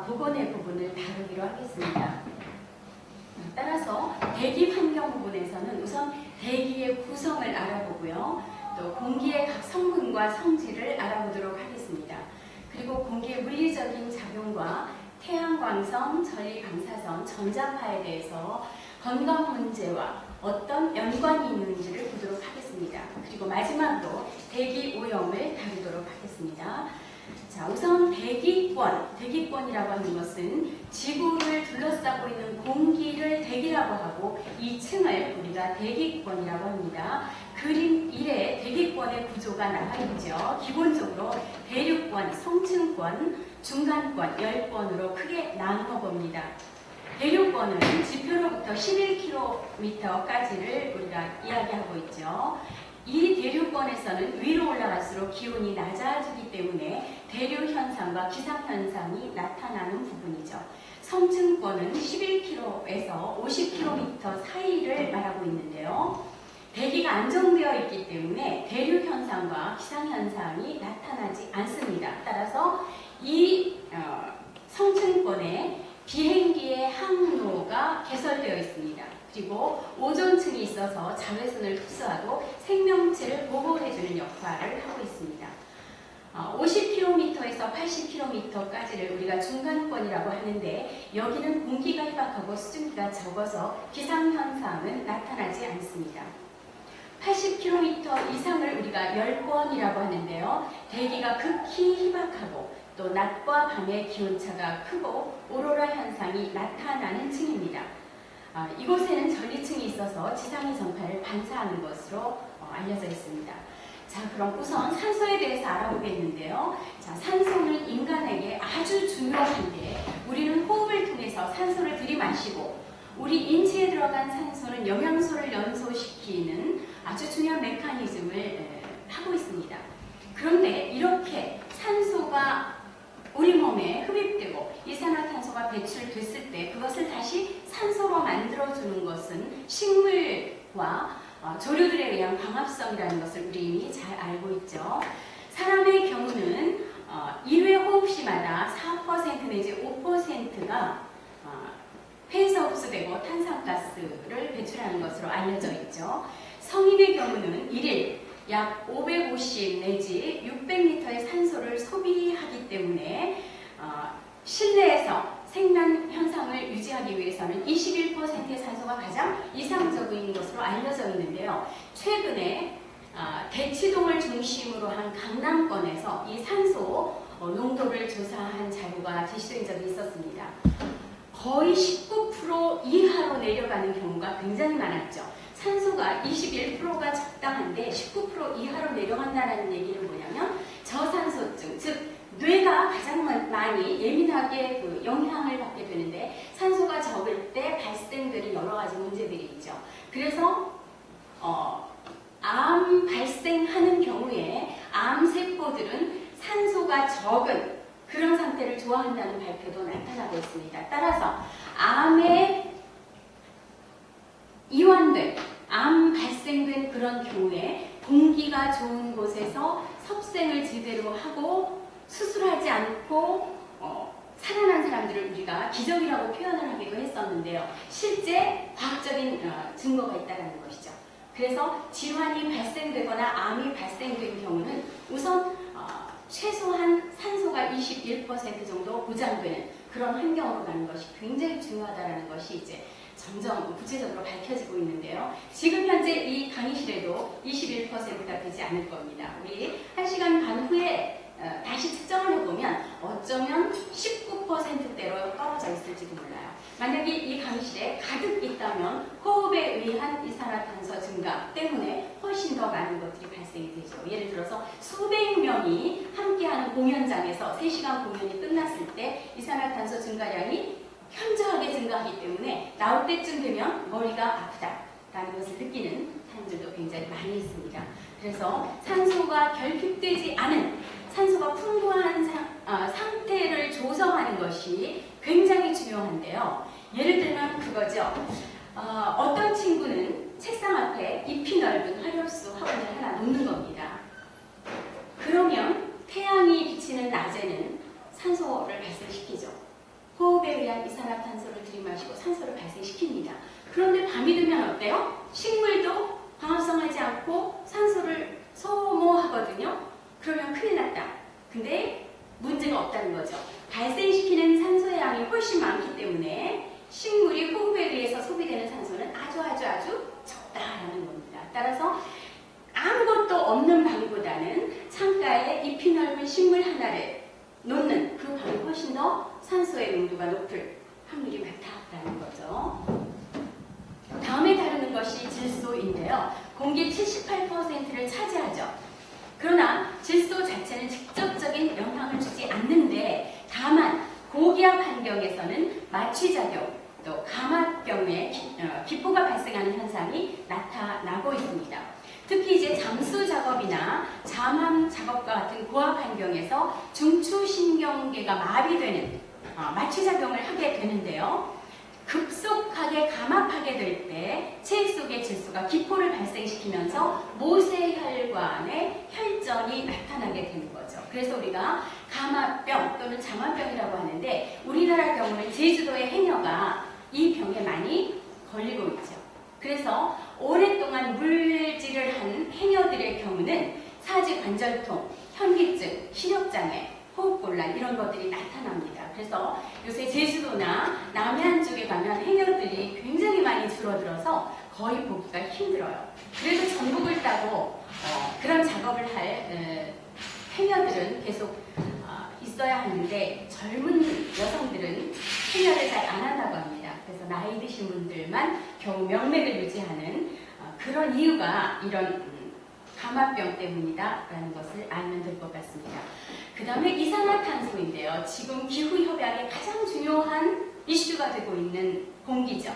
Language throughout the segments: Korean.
보건의 부분을 다루기로 하겠습니다. 따라서 대기 환경 부분에서는 우선 대기의 구성을 알아보고요. 또 공기의 각 성분과 성질을 알아보도록 하겠습니다. 그리고 공기의 물리적인 작용과 태양광선, 전리방사선, 전자파에 대해서 건강 문제와 어떤 연관이 있는지를 보도록 하겠습니다. 그리고 마지막으로 대기 오염을 다루도록 하겠습니다. 자, 우선 대기권이라고 하는 것은 지구를 둘러싸고 있는 공기를 대기라고 하고 이 층을 우리가 대기권이라고 합니다. 그림 1에 대기권의 구조가 나와 있죠. 기본적으로 대륙권, 성층권, 중간권, 열권으로 크게 나누어 봅니다. 대륙권은 지표로부터 11km까지를 우리가 이야기하고 있죠. 이 대륙권에서는 위로 올라갈수록 기온이 낮아지기 때문에 대류 현상과 기상 현상이 나타나는 부분이죠. 성층권은 11km에서 50km 사이를 말하고 있는데요. 대기가 안정되어 있기 때문에 대류 현상과 기상 현상이 나타나지 않습니다. 따라서 이 성층권에 비행기의 항로가 개설되어 있습니다. 그리고 오존층이 있어서 자외선을 흡수하고 생명체를 보호해주는 역할을 하고 있습니다. 50km에서 80km까지를 우리가 중간권이라고 하는데 여기는 공기가 희박하고 수증기가 적어서 기상현상은 나타나지 않습니다. 80km 이상을 우리가 열권이라고 하는데요. 대기가 극히 희박하고 또 낮과 밤의 기온차가 크고 오로라 현상이 나타나는 층입니다. 이곳에는 전리층이 있어서 지상의 전파를 반사하는 것으로 알려져 있습니다. 자, 그럼 우선 산소에 대해서 알아보겠는데요. 자, 산소는 인간에게 아주 중요한데 우리는 호흡을 통해서 산소를 들이마시고 우리 인체에 들어간 산소는 영양소를 연소시키는 아주 중요한 메커니즘을 하고 있습니다. 그런데 이렇게 산소가 우리 몸에 흡입되고 이산화탄소가 배출됐을 때 그것을 다시 산소로 만들어주는 것은 식물과 조류들에 의한 광합성이라는 것을 우리 이미 잘 알고 있죠. 사람의 경우는 1회 호흡 시마다 4% 내지 5%가 폐에서 흡수되고 탄산가스를 배출하는 것으로 알려져 있죠. 성인의 경우는 1일 약 550 내지 600리터의 산소를 소비하기 때문에 실내에서 생명 현상을 유지하기 위해서는 21%의 산소가 가장 이상적인 것으로 알려져 있는데요. 최근에 대치동을 중심으로 한 강남권에서 이 산소 농도를 조사한 자료가 제시된 적이 있었습니다. 거의 19% 이하로 내려가는 경우가 굉장히 많았죠. 산소가 21%가 적당한데 19% 이하로 내려간다는 얘기는 뭐냐면 저산소증, 즉 뇌가 가장 많이 예민하게 영향을 받게 되는데 산소가 적을 때 발생되는 여러 가지 문제들이 있죠. 그래서 암 발생하는 경우에 암세포들은 산소가 적은 그런 상태를 좋아한다는 발표도 나타나고 있습니다. 따라서 암에 이완된 암 발생된 그런 경우에 공기가 좋은 곳에서 섭생을 제대로 하고 수술하지 않고 살아난 사람들을 우리가 기적이라고 표현을 하기도 했었는데요. 실제 과학적인 증거가 있다는 것이죠. 그래서 질환이 발생되거나 암이 발생된 경우는 우선 최소한 산소가 21% 정도 보장되는 그런 환경으로 가는 것이 굉장히 중요하다는 것이 이제 점점 구체적으로 밝혀지고 있는데요. 지금 현재 이 강의실에도 21%가 되지 않을 겁니다. 우리 1시간 반 후에 다시 측정을 해보면 어쩌면 19%대로 떨어져 있을지도 몰라요. 만약에 이 강의실에 가득 있다면 호흡에 의한 이산화탄소 증가 때문에 훨씬 더 많은 것들이 발생이 되죠. 예를 들어서 수백 명이 함께하는 공연장에서 3시간 공연이 끝났을 때 이산화탄소 증가량이 현저하게 증가하기 때문에 나올 때쯤 되면 머리가 아프다라는 것을 느끼는 사람들도 굉장히 많이 있습니다. 그래서 산소가 결핍되지 않은 산소가 풍부한 상태를 조성하는 것이 굉장히 중요한데요. 예를 들면 그거죠. 어떤 친구는 책상 앞에 잎이 넓은 화력수 화분을 하나 놓는 겁니다. 그러면 태양이 비치는 낮에는 산소를 발생시키죠. 의한 이산화탄소를 들이마시고 산소를 발생시킵니다. 그런데 밤이 되면 어때요? 식물도 광합성하지 않고 산소를 소모하거든요. 그러면 큰일 났다. 근데 문제가 없다는 거죠. 발생시키는 산소의 양이 훨씬 많기 때문에 식물이 호흡에 의해서 소비되는 산소는 아주 적다라는 겁니다. 따라서 아무것도 없는 방보다는 창가에 잎이 넓은 식물 하나를 놓는 그 방이 훨씬 더 산소의 농도가 높을 확률이 많다라는 거죠. 다음에 다루는 것이 질소인데요. 공기 78%를 차지하죠. 그러나 질소 자체는 직접적인 영향을 주지 않는데 다만 고기압 환경에서는 마취작용, 또 감압병의 기포가 발생하는 현상이 나타나고 있습니다. 특히 이제 잠수 작업이나 잠암 작업과 같은 고압 환경에서 중추신경계가 마비되는 마취작용을 하게 되는데요. 급속하게 감압하게 될 때 체액 속의 질소가 기포를 발생시키면서 모세혈관에 혈전이 나타나게 되는 거죠. 그래서 우리가 감압병 또는 잠암병이라고 하는데 우리나라 경우는 제주도의 해녀가 이 병에 많이 걸리고 있죠. 그래서 오랫동안 물질을 한 해녀들의 경우는 사지관절통, 현기증, 시력장애, 호흡곤란 이런 것들이 나타납니다. 그래서 요새 제주도나 남해안 쪽에 가면 해녀들이 굉장히 많이 줄어들어서 거의 보기가 힘들어요. 그래도 전북을 따고 그런 작업을 할 해녀들은 계속 있어야 하는데 젊은 여성들은 해녀를 잘 안 한다고 합니다. 그래서 나이 드신 분들만 겨우 명맥을 유지하는 그런 이유가 이런 감압병 때문이다라는 것을 알면 될 것 같습니다. 그 다음에 이산화탄소인데요. 지금 기후협약의 가장 중요한 이슈가 되고 있는 공기죠.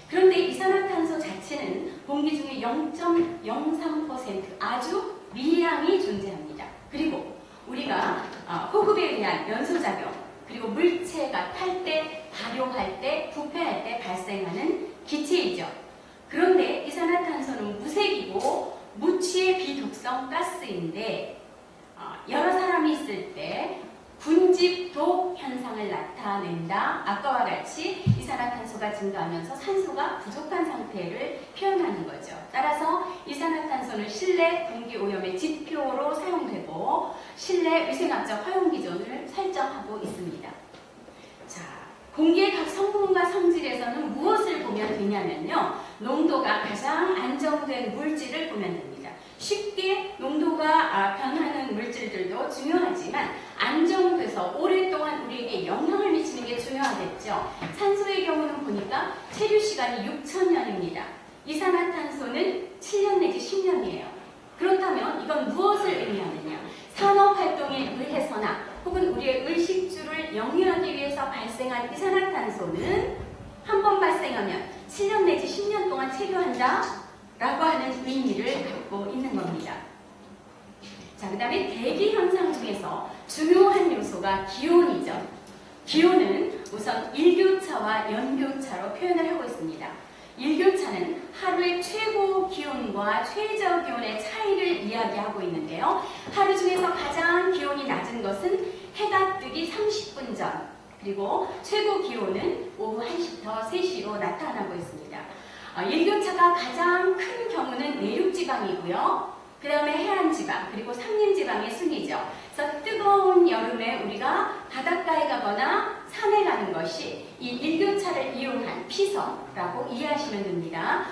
그런데 이산화탄소 자체는 공기 중에 0.03% 아주 미량이 존재합니다. 그리고 우리가 호흡에 의한 연소작용, 그리고 물체가 탈 때, 발효할 때, 부패할 때 발생하는 기체이죠. 그런데 이산화탄소는 무색이고 무취의 비독성 가스인데 여러 사람이 있을 때 군집독 현상을 나타낸다. 아까와 같이 이산화탄소가 증가하면서 산소가 부족한 상태를 표현하는 거죠. 따라서 이산화탄소는 실내 공기오염의 지표로 사용되고 실내 위생학적 허용기준을 설정하고 있습니다. 자, 공기의 각 성분과 성질에서는 무엇을 보면 되냐면요. 농도가 가장 안정된 물질을 보면 됩니다. 쉽게 농도가 변하는 물질들도 중요하지만 안정돼서 오랫동안 우리에게 영향을 미치는 게 중요하겠죠. 산소의 경우는 보니까 체류 시간이 6,000년입니다. 이산화탄소는 7년 내지 10년이에요. 그렇다면 이건 무엇을 의미하느냐? 산업활동에 의해서나 혹은 우리의 의식주를 영위하기 위해서 발생한 이산화탄소는 한 번 발생하면 7년 내지 10년 동안 체류한다 라고 하는 의미를 갖고 있는 겁니다. 자, 그 다음에 대기 현상 중에서 중요한 요소가 기온이죠. 기온은 우선 일교차와 연교차로 표현을 하고 있습니다. 일교차는 하루의 최고 기온과 최저 기온의 차이를 이야기하고 있는데요. 하루 중에서 가장 기온이 낮은 것은 해가 뜨기 30분 전, 그리고 최고 기온은 오후 1시부터 3시로 나타나고 있습니다. 일교차가 가장 큰 경우는 내륙지방이고요. 그 다음에 해안지방, 그리고 산림지방의 순이죠. 그래서 뜨거운 여름에 우리가 바닷가에 가거나 산에 가는 것이 이 일교차를 이용한 피서라고 이해하시면 됩니다.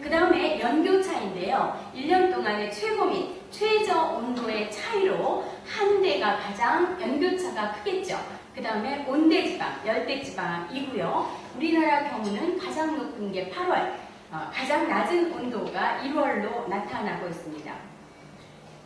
그 다음에 연교차인데요. 1년 동안의 최고 및 최저 온도의 차이로 한대가 가장 연교차가 크겠죠. 그 다음에 온대지방, 열대지방이고요. 우리나라 경우는 가장 높은 게 8월, 가장 낮은 온도가 1월로 나타나고 있습니다.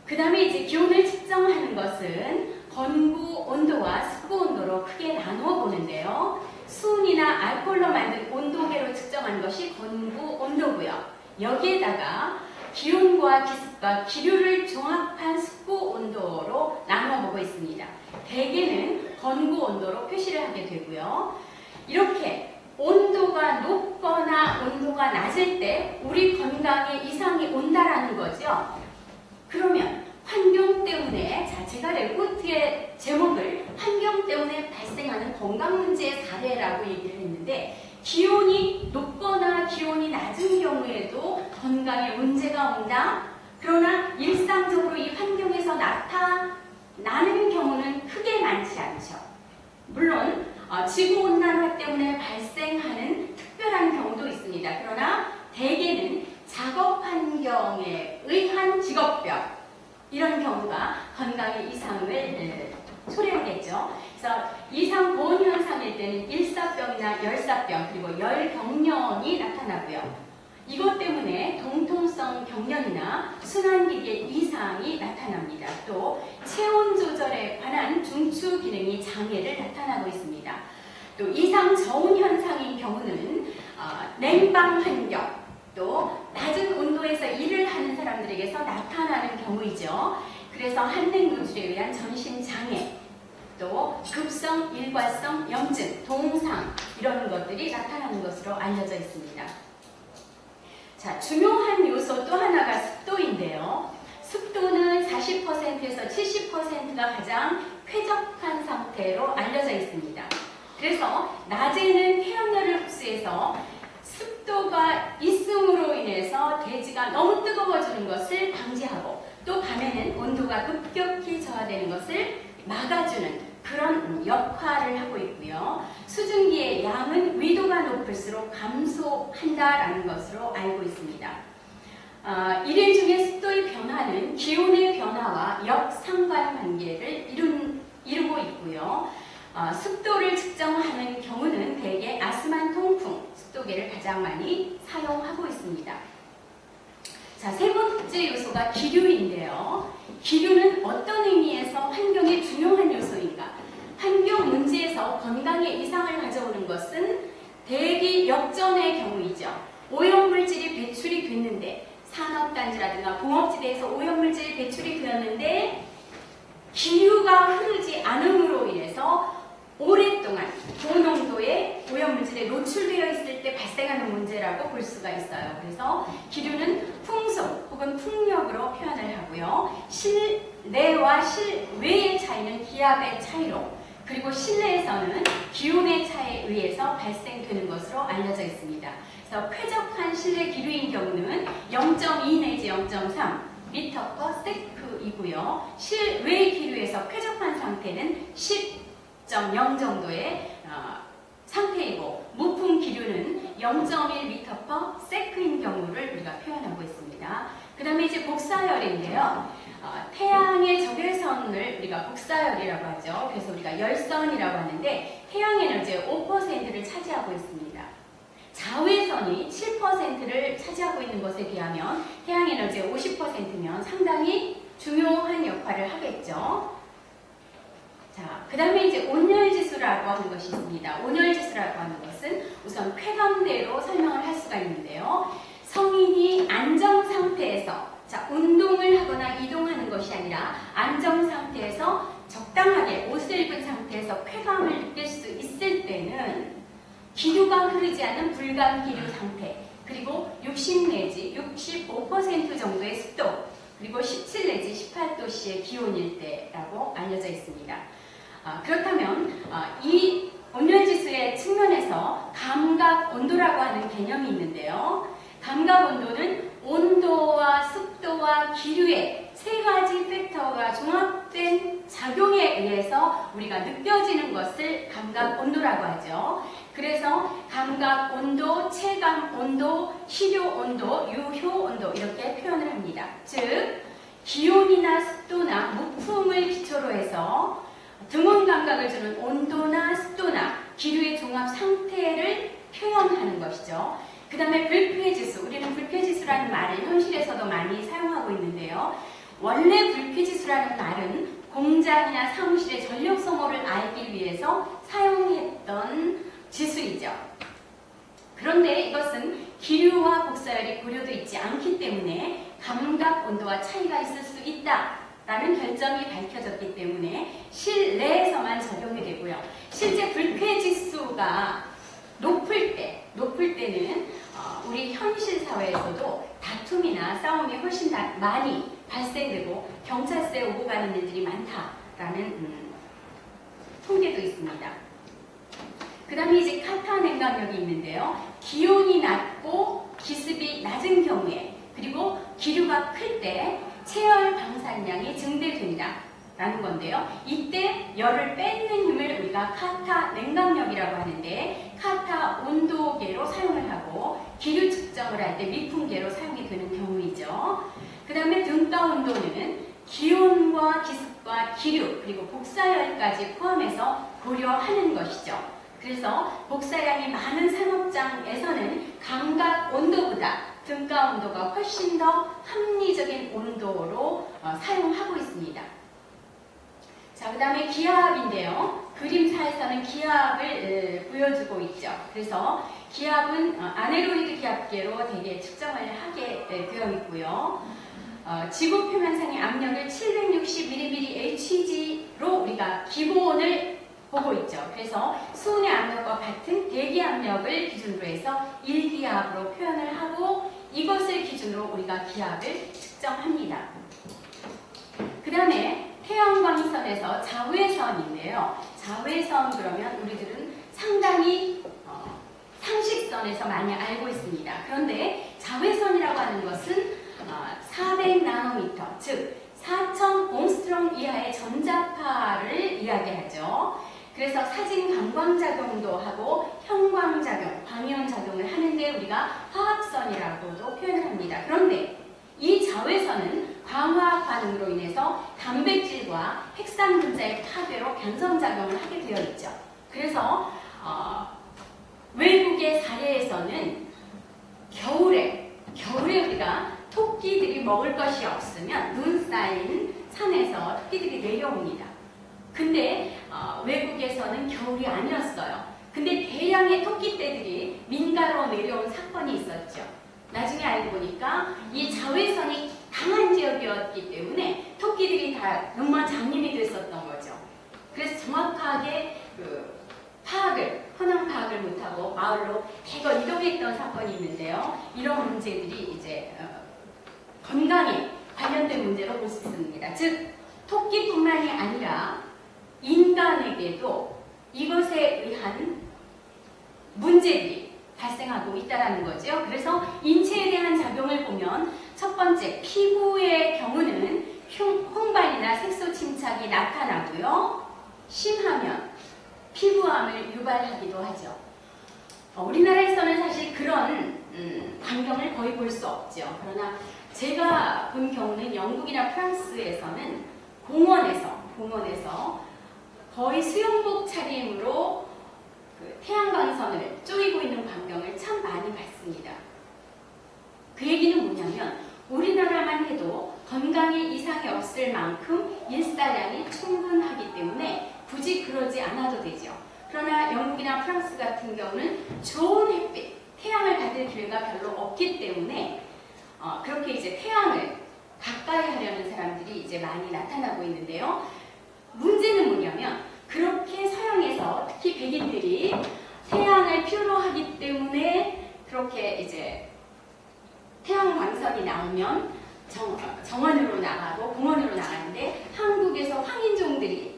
그 다음에 이제 기온을 측정하는 것은 건구 온도와 습구 온도로 크게 나누어 보는데요. 수은이나 알코올로 만든 온도계로 측정하는 것이 건구 온도고요. 여기에다가 기온과 기습과 기류를 종합한 습구 온도로 나누어 보고 있습니다. 대개는 건구 온도로 표시를 하게 되고요. 이렇게 온도가 높거나 온도가 낮을 때 우리 건강에 이상이 온다라는 거죠. 그러면 환경 때문에, 자, 제가 레포트의 제목을 환경 때문에 발생하는 건강 문제의 사례라고 얘기를 했는데 기온이 높거나 기온이 낮은 경우에도 건강에 문제가 온다. 그러나 일상적으로 이 환경에서 나타나는 경우는 크게 많지 않죠. 물론 지구온난화 때문에 발생하는 특별한 경우도 있습니다. 그러나 대개는 작업 환경에 의한 직업병 이런 경우가 건강의 이상을 초래하겠죠. 그래서 이상 보온 현상일 때는 일사병이나 열사병 그리고 열경련이 나타나고요. 이것 때문에 동통성 경련이나 순환기계 이상이 나타납니다. 또 체온 조절에 관한 중추 기능이 장애를 나타나고 있습니다. 또 이상 저온 현상인 경우는 냉방 환경, 또 낮은 온도에서 일을 하는 사람들에게서 나타나는 경우이죠. 그래서 한냉 노출에 의한 전신 장애, 또 급성 일과성 염증, 동상 이런 것들이 나타나는 것으로 알려져 있습니다. 자, 중요한 요소 또 하나가 습도인데요. 습도는 40%에서 70%가 가장 쾌적한 상태로 알려져 있습니다. 그래서 낮에는 태양열을 흡수해서 습도가 있음으로 인해서 대지가 너무 뜨거워지는 것을 방지하고 또 밤에는 온도가 급격히 저하되는 것을 막아주는 그런 역할을 하고 있고요. 수증기의 양은 위도가 높을수록 감소한다라는 것으로 알고 있습니다. 일일 중에 습도의 변화는 기온의 변화와 역상관관계를 이루고 있고요. 습도를 측정하는 경우는 대개 아스만 통풍 습도계를 가장 많이 사용하고 있습니다. 자, 세 번째 요소가 기류인데요. 기류는 어떤 의미에서 환경의 중요한 요소인가? 환경 문제에서 건강에 이상을 가져오는 것은 대기 역전의 경우이죠. 오염물질이 배출이 됐는데 산업단지라든가 공업지대에서 오염물질이 배출이 되었는데 기류가 흐르지 않음으로 인해서 오랫동안 고농도의 오염물질에 노출되어 있을 때 발생하는 문제라고 볼 수가 있어요. 그래서 기류는 풍속 혹은 풍력으로 표현을 하고요. 실내와 실외의 차이는 기압의 차이로, 그리고 실내에서는 기온의 차이에 의해서 발생되는 것으로 알려져 있습니다. 그래서 쾌적한 실내 기류인 경우는 0.2 내지 0.3 m/s이고요. 실외 기류에서 쾌적한 상태는 10.0 정도의 상태이고 무풍 기류는 0.1 m/s인 경우를 우리가 표현하고 있습니다. 그 다음에 이제 복사열인데요. 태양의 적외선을 우리가 복사열이라고 하죠. 그래서 우리가 열선이라고 하는데 태양 에너지의 5%를 차지하고 있습니다. 자외선이 7%를 차지하고 있는 것에 비하면 태양 에너지의 50%면 상당히 중요한 역할을 하겠죠. 자, 그 다음에 이제 온열지수라고 하는 것이 있습니다. 온열지수라고 하는 것은 우선 쾌감대로 설명을 할 수가 있는데요. 성인이 안정상태에서, 자, 운동을 하거나 이동하는 것이 아니라 안정상태에서 적당하게 옷을 입은 상태에서 쾌감을 느낄 수 있을 때는 기류가 흐르지 않는 불감기류 상태, 그리고 60 내지 65% 정도의 습도, 그리고 17 내지 18도씨의 기온일 때라고 알려져 있습니다. 그렇다면 이 온열지수의 측면에서 감각온도라고 하는 개념이 있는데요. 감각온도는 온도와 습도와 기류의 세 가지 팩터가 종합된 작용에 의해서 우리가 느껴지는 것을 감각온도라고 하죠. 그래서 감각온도, 체감온도, 실효온도, 유효온도 이렇게 표현을 합니다. 즉 기온이나 습도나 무풍을 기초로 해서 등원 감각을 주는 온도나 습도나 기류의 종합 상태를 표현하는 것이죠. 그 다음에 불쾌지수, 우리는 불쾌지수라는 말을 현실에서도 많이 사용하고 있는데요. 원래 불쾌지수라는 말은 공장이나 사무실의 전력 소모를 알기 위해서 사용했던 지수이죠. 그런데 이것은 기류와 복사열이 고려되어 있지 않기 때문에 감각 온도와 차이가 있을 수 있다라는 결정이 밝혀졌기 때문에 실내에서만 적용이 되고요. 실제 불쾌지수가 높을 때는 우리 현실 사회에서도 다툼이나 싸움이 훨씬 많이 발생되고 경찰서에 오고 가는 일들이 많다라는 통계도 있습니다. 그 다음에 이제 카타 냉각력이 있는데요. 기온이 낮고 기습이 낮은 경우에 그리고 기류가 클 때 체열 방산량이 증대된다 라는 건데요. 이때 열을 뺏는 힘을 우리가 카타 냉각력이라고 하는데 카타 온도계로 사용을 하고 기류 측정을 할 때 미풍계로 사용이 되는 경우이죠. 그 다음에 등가 온도는 기온과 기습과 기류 그리고 복사열까지 포함해서 고려하는 것이죠. 그래서 복사량이 많은 산업장에서는 감각 온도보다 등가 온도가 훨씬 더 합리적인 온도로 사용하고 있습니다. 자, 그 다음에 기압인데요. 그림사에서는 기압을 보여주고 있죠. 그래서 기압은 아네로이드 기압계로 대개 측정을 하게 되어 있고요. 지구 표면상의 압력을 760mmHg로 우리가 기본을 보고 있죠. 그래서 수온의 압력과 같은 대기 압력을 기준으로 해서 1기압으로 표현을 하고 이것을 기준으로 우리가 기압을 측정합니다. 그 다음에 태양광선에서 자외선인데요. 자외선 그러면 우리들은 상당히 상식선에서 많이 알고 있습니다. 그런데 자외선이라고 하는 것은 400나노미터, 즉 4000 옹스트롱 이하의 전자파를 이야기하죠. 그래서 사진 강광작용도 하고 형광작용, 광이온작용을 하는데 우리가 화학선이라고도 표현을 합니다. 그런데 이 자외선은 광화 반응으로 인해서 단백질과 핵산 분자의 파괴로 변성작용을 하게 되어 있죠. 그래서 외국의 사례에서는 겨울에 우리가 토끼들이 먹을 것이 없으면 눈 쌓인 산에서 토끼들이 내려옵니다. 근데 외국에서는 겨울이 아니었어요. 근데 대량의 토끼떼들이 민가로 내려온 사건이 있었죠. 나중에 알고 보니까 이 자외선이 강한 지역이었기 때문에 토끼들이 다 눈만 장님이 됐었던 거죠. 그래서 정확하게 현황 파악을 못하고 마을로 대거 이동했던 사건이 있는데요. 이런 문제들이 이제 건강에 관련된 문제로 볼 수 있습니다. 즉 토끼뿐만이 아니라 인간에게도 이것에 의한 문제들이 발생하고 있다는 거죠. 그래서 인체에 대한 작용을 보면 첫 번째 피부의 경우는 홍반이나 색소 침착이 나타나고요. 심하면 피부암을 유발하기도 하죠. 우리나라에서는 사실 그런 광경을 거의 볼 수 없죠. 그러나 제가 본 경우는 영국이나 프랑스에서는 공원에서 거의 수영복 차림으로 태양광선을 쪼이고 있는 광경을 참 많이 봤습니다. 그 얘기는 뭐냐면 우리나라만 해도 건강에 이상이 없을 만큼 일사량이 충분하기 때문에 굳이 그러지 않아도 되죠. 그러나 영국이나 프랑스 같은 경우는 좋은 햇빛, 태양을 받을 기회가 별로 없기 때문에 그렇게 이제 태양을 가까이 하려는 사람들이 이제 많이 나타나고 있는데요. 문제는 뭐냐면 그렇게 서양에서 특히 백인들이 태양을 필요로 하기 때문에 그렇게 이제 태양광선이 나오면 정원으로 나가고 공원으로 나가는데 한국에서 황인종들이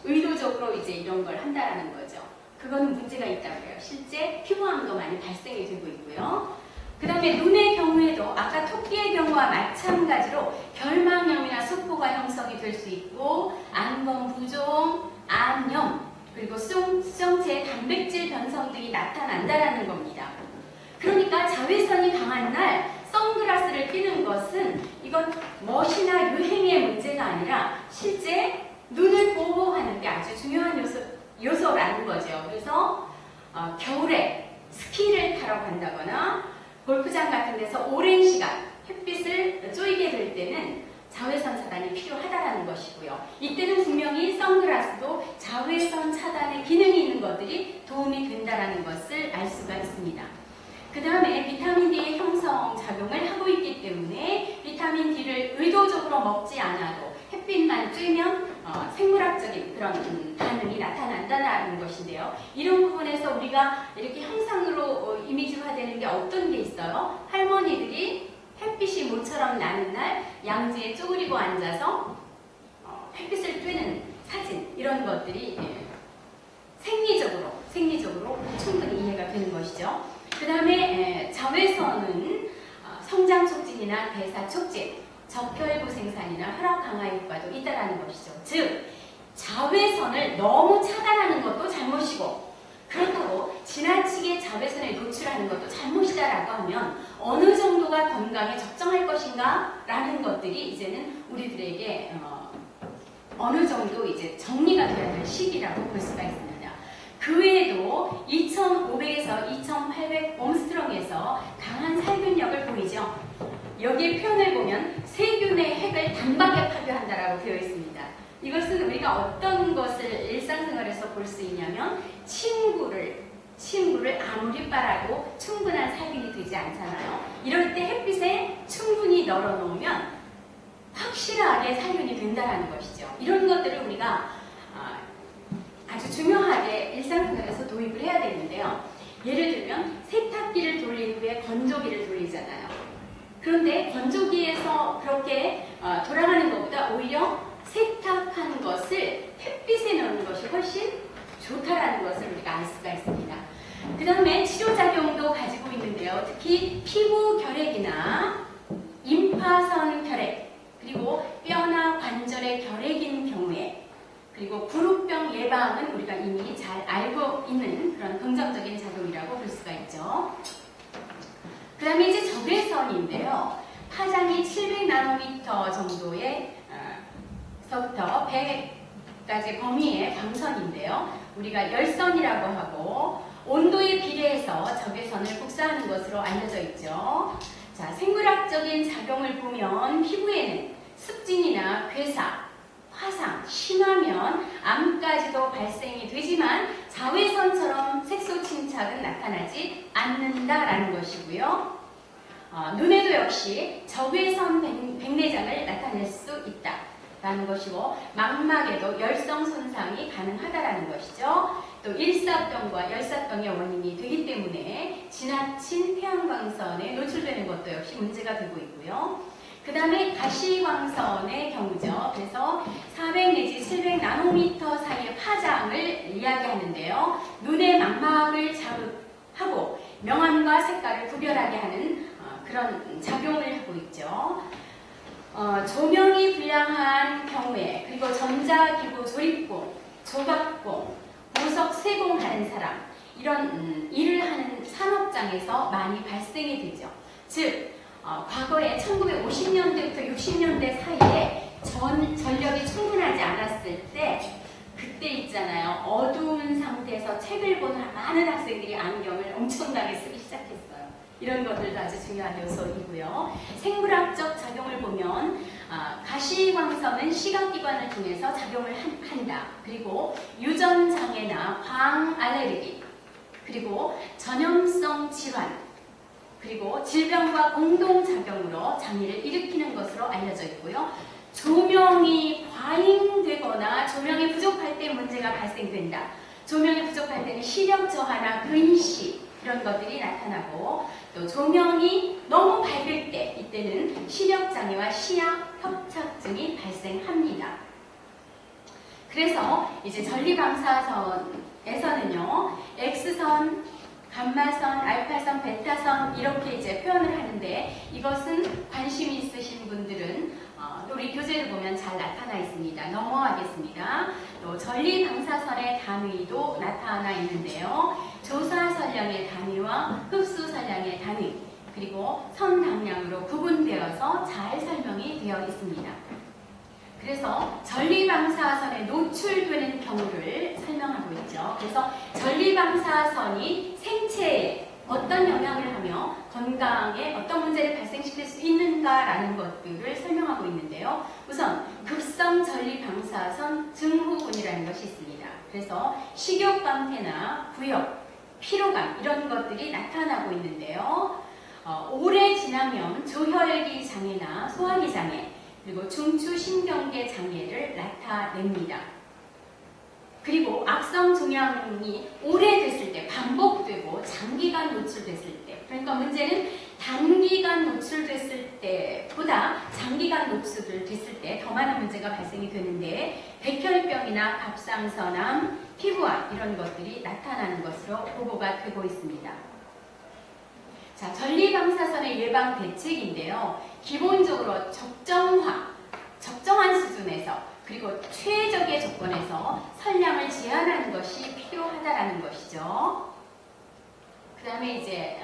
의도적으로 이제 이런 걸 한다라는 거죠. 그거는 문제가 있다고요. 실제 피부암도 많이 발생이 되고 있고요. 그 다음에 눈의 경우에도 아까 토끼의 경우와 마찬가지로 결막염이나 수포가 형성이 될 수 있고 안검 부종, 암염, 그리고 수정체의 단백질 변성 등이 나타난다라는 겁니다. 그러니까 자외선이 강한 날 선글라스를 끼는 것은 이건 멋이나 유행의 문제가 아니라 실제 눈을 보호하는 게 아주 중요한 요소라는 거죠. 그래서 겨울에 스키를 타러 간다거나 골프장 같은 데서 오랜 시간 햇빛을 쬐게 될 때는 자외선 차단이 필요하다는 것이고요. 이때는 분명히 선글라스도 자외선 차단의 기능이 있는 것들이 도움이 된다는 것을 알 수가 있습니다. 그 다음에 비타민 D의 형성 작용을 하고 있기 때문에 비타민 D를 의도적으로 먹지 않아도 햇빛만 쬐면 생물학적인 그런 반응이 나타난다는 것인데요. 이런 부분에서 우리가 이렇게 형상으로 이미지화되는 게 어떤 게 있어요? 할머니들이 햇빛이 모처럼 나는 날 양지에 쪼그리고 앉아서 햇빛을 쬐는 사진, 이런 것들이 생리적으로 충분히 이해가 되는 것이죠. 그 다음에 자외선은 성장 촉진이나 대사 촉진, 적혈구 생산이나 혈압 강화 효과도 있다라는 것이죠. 즉 자외선을 너무 차단하는 것도 잘못이고 그렇다고 지나치게 자외선에 노출하는 것도 잘못이다라고 하면 어느 정도가 건강에 적정할 것인가 라는 것들이 이제는 우리들에게 어느 정도 이제 정리가 되어야 될 시기라고 볼 수가 있습니다. 그 외에도 2500에서 2800 옴스트롱에서 강한 살균력을 보이죠. 여기에 표현을 보면 세균의 핵을 단박에 파괴한다라고 되어 있습니다. 이것은 우리가 어떤 것을 일상생활에서 볼 수 있냐면 침구를 아무리 빨아도 충분한 살균이 되지 않잖아요. 이럴 때 햇빛에 충분히 널어놓으면 확실하게 살균이 된다는 것이죠. 이런 것들을 우리가 아주 중요하게 일상생활에서 도입을 해야 되는데요. 예를 들면 세탁기를 돌린 후에 건조기를 돌리잖아요. 그런데 건조기에서 그렇게 돌아가는 것보다 오히려 세탁한 것을 햇빛에 넣는 것이 훨씬 좋다라는 것을 우리가 알 수가 있습니다. 그 다음에 치료작용도 가지고 있는데요. 특히 피부 결핵이나 임파선 결핵, 그리고 뼈나 관절의 결핵인 경우에, 그리고 부루병 예방은 우리가 이미 잘 알고 있는 그런 긍정적인 작용이라고 볼 수가 있죠. 그 다음에 이제 적외선인데요. 파장이 700나노미터 정도의 서부터 100까지 범위의 광선인데요. 우리가 열선이라고 하고 온도에 비례해서 적외선을 복사하는 것으로 알려져 있죠. 자, 생물학적인 작용을 보면 피부에는 습진이나 괴사, 화상, 심하면 암까지도 발생이 되지만 자외선처럼 색소 침착은 나타나지 않는다라는 것이고요. 눈에도 역시 적외선 백내장을 나타낼 수 있다라는 것이고 망막에도 열성 손상이 가능하다라는 것이죠. 또 일사병과 열사병의 원인이 되기 때문에 지나친 태양광선에 노출되는 것도 역시 문제가 되고 있고요. 그 다음에 가시광선의 경우죠. 그래서 400 내지 700나노미터 사이의 파장을 이야기하는데요. 눈의 망막을 자극하고 명암과 색깔을 구별하게 하는 그런 작용을 하고 있죠. 조명이 불량한 경우에, 그리고 전자기구 조립工, 조각工, 보석 세공하는 사람, 이런 일을 하는 산업장에서 많이 발생이 되죠. 즉 과거에 1950년대부터 60년대 사이에 전력이 충분하지 않았을 때 그때 있잖아요. 어두운 상태에서 책을 보는 많은 학생들이 안경을 엄청나게 쓰기 시작했어요. 이런 것들도 아주 중요한 요소이고요. 생물학적 작용을 보면 가시광선은 시각기관을 통해서 작용을 한다. 그리고 유전장애나 광 알레르기, 그리고 전염성 질환, 그리고 질병과 공동작용으로 장애를 일으키는 것으로 알려져 있고요. 조명이 과잉되거나 조명이 부족할 때 문제가 발생된다. 조명이 부족할 때는 시력 저하나 근시 이런 것들이 나타나고, 또 조명이 너무 밝을 때 이때는 시력장애와 시야 협착증이 발생합니다. 그래서 이제 전리방사선에서는요, X선, 감마선, 알파선, 베타선 이렇게 이제 표현을 하는데, 이것은 관심이 있으신 분들은 우리 교재를 보면 잘 나타나 있습니다. 넘어가겠습니다. 또 전리방사선의 단위도 나타나 있는데요. 조사선량의 단위와 흡수선량의 단위, 그리고 선당량으로 구분되어서 잘 설명이 되어 있습니다. 그래서 전리방사선에 노출되는 경우를 설명하고 있죠. 그래서 전리방사선이 생체에 어떤 영향을 하며 건강에 어떤 문제를 발생시킬 수 있는가라는 것들을 설명하고 있는데요. 우선 급성 전리방사선 증후군이라는 것이 있습니다. 그래서 식욕감퇴나 구역, 피로감 이런 것들이 나타나고 있는데요. 오래 지나면 조혈기 장애나 소화기 장애, 그리고 중추신경계 장애를 나타냅니다. 그리고 악성 종양이 오래됐을 때, 반복되고 장기간 노출됐을 때, 그러니까 문제는 단기간 노출됐을 때보다 장기간 노출됐을 때 더 많은 문제가 발생이 되는데 백혈병이나 갑상선암, 피부암 이런 것들이 나타나는 것으로 보고가 되고 있습니다. 자, 전리방사선의 예방 대책인데요. 기본적으로 적정한 수준에서 그리고 최적의 조건에서 선량을 제한하는 것이 필요하다라는 것이죠. 그 다음에 이제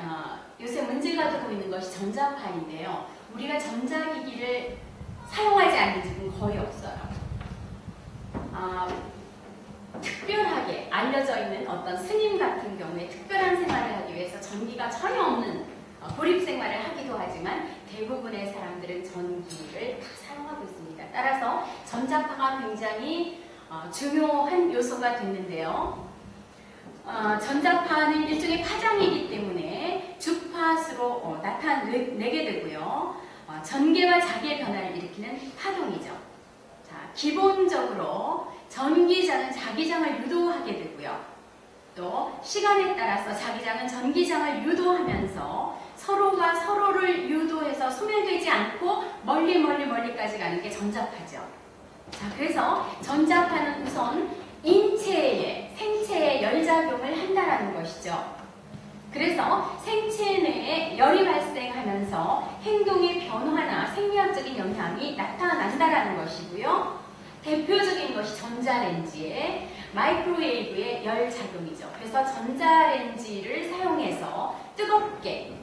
요새 문제가 되고 있는 것이 전자파인데요. 우리가 전자기기를 사용하지 않는 집은 거의 없어요. 특별하게 알려져 있는 어떤 스님 같은 경우에 특별한 생활을 하기 위해서 전기가 전혀 없는 고립 생활을 하기도 하지만 대부분의 사람들은 전기를 다 사용하고 있습니다. 따라서 전자파가 굉장히 중요한 요소가 됐는데요. 전자파는 일종의 파장이기 때문에 주파수로 나타내게 되고요. 전개와 자기의 변화를 일으키는 파동이죠. 자, 기본적으로 전기장은 자기장을 유도하게 되고요. 또 시간에 따라서 자기장은 전기장을 유도하면서 서로가 서로를 유도해서 소멸되지 않고 멀리까지 가는 게 전자파죠. 자, 그래서 전자파는 우선 생체에 열작용을 한다라는 것이죠. 그래서 생체 내에 열이 발생하면서 행동의 변화나 생리학적인 영향이 나타난다라는 것이고요. 대표적인 것이 전자레인지의 마이크로웨이브의 열작용이죠. 그래서 전자레인지를 사용해서 뜨겁게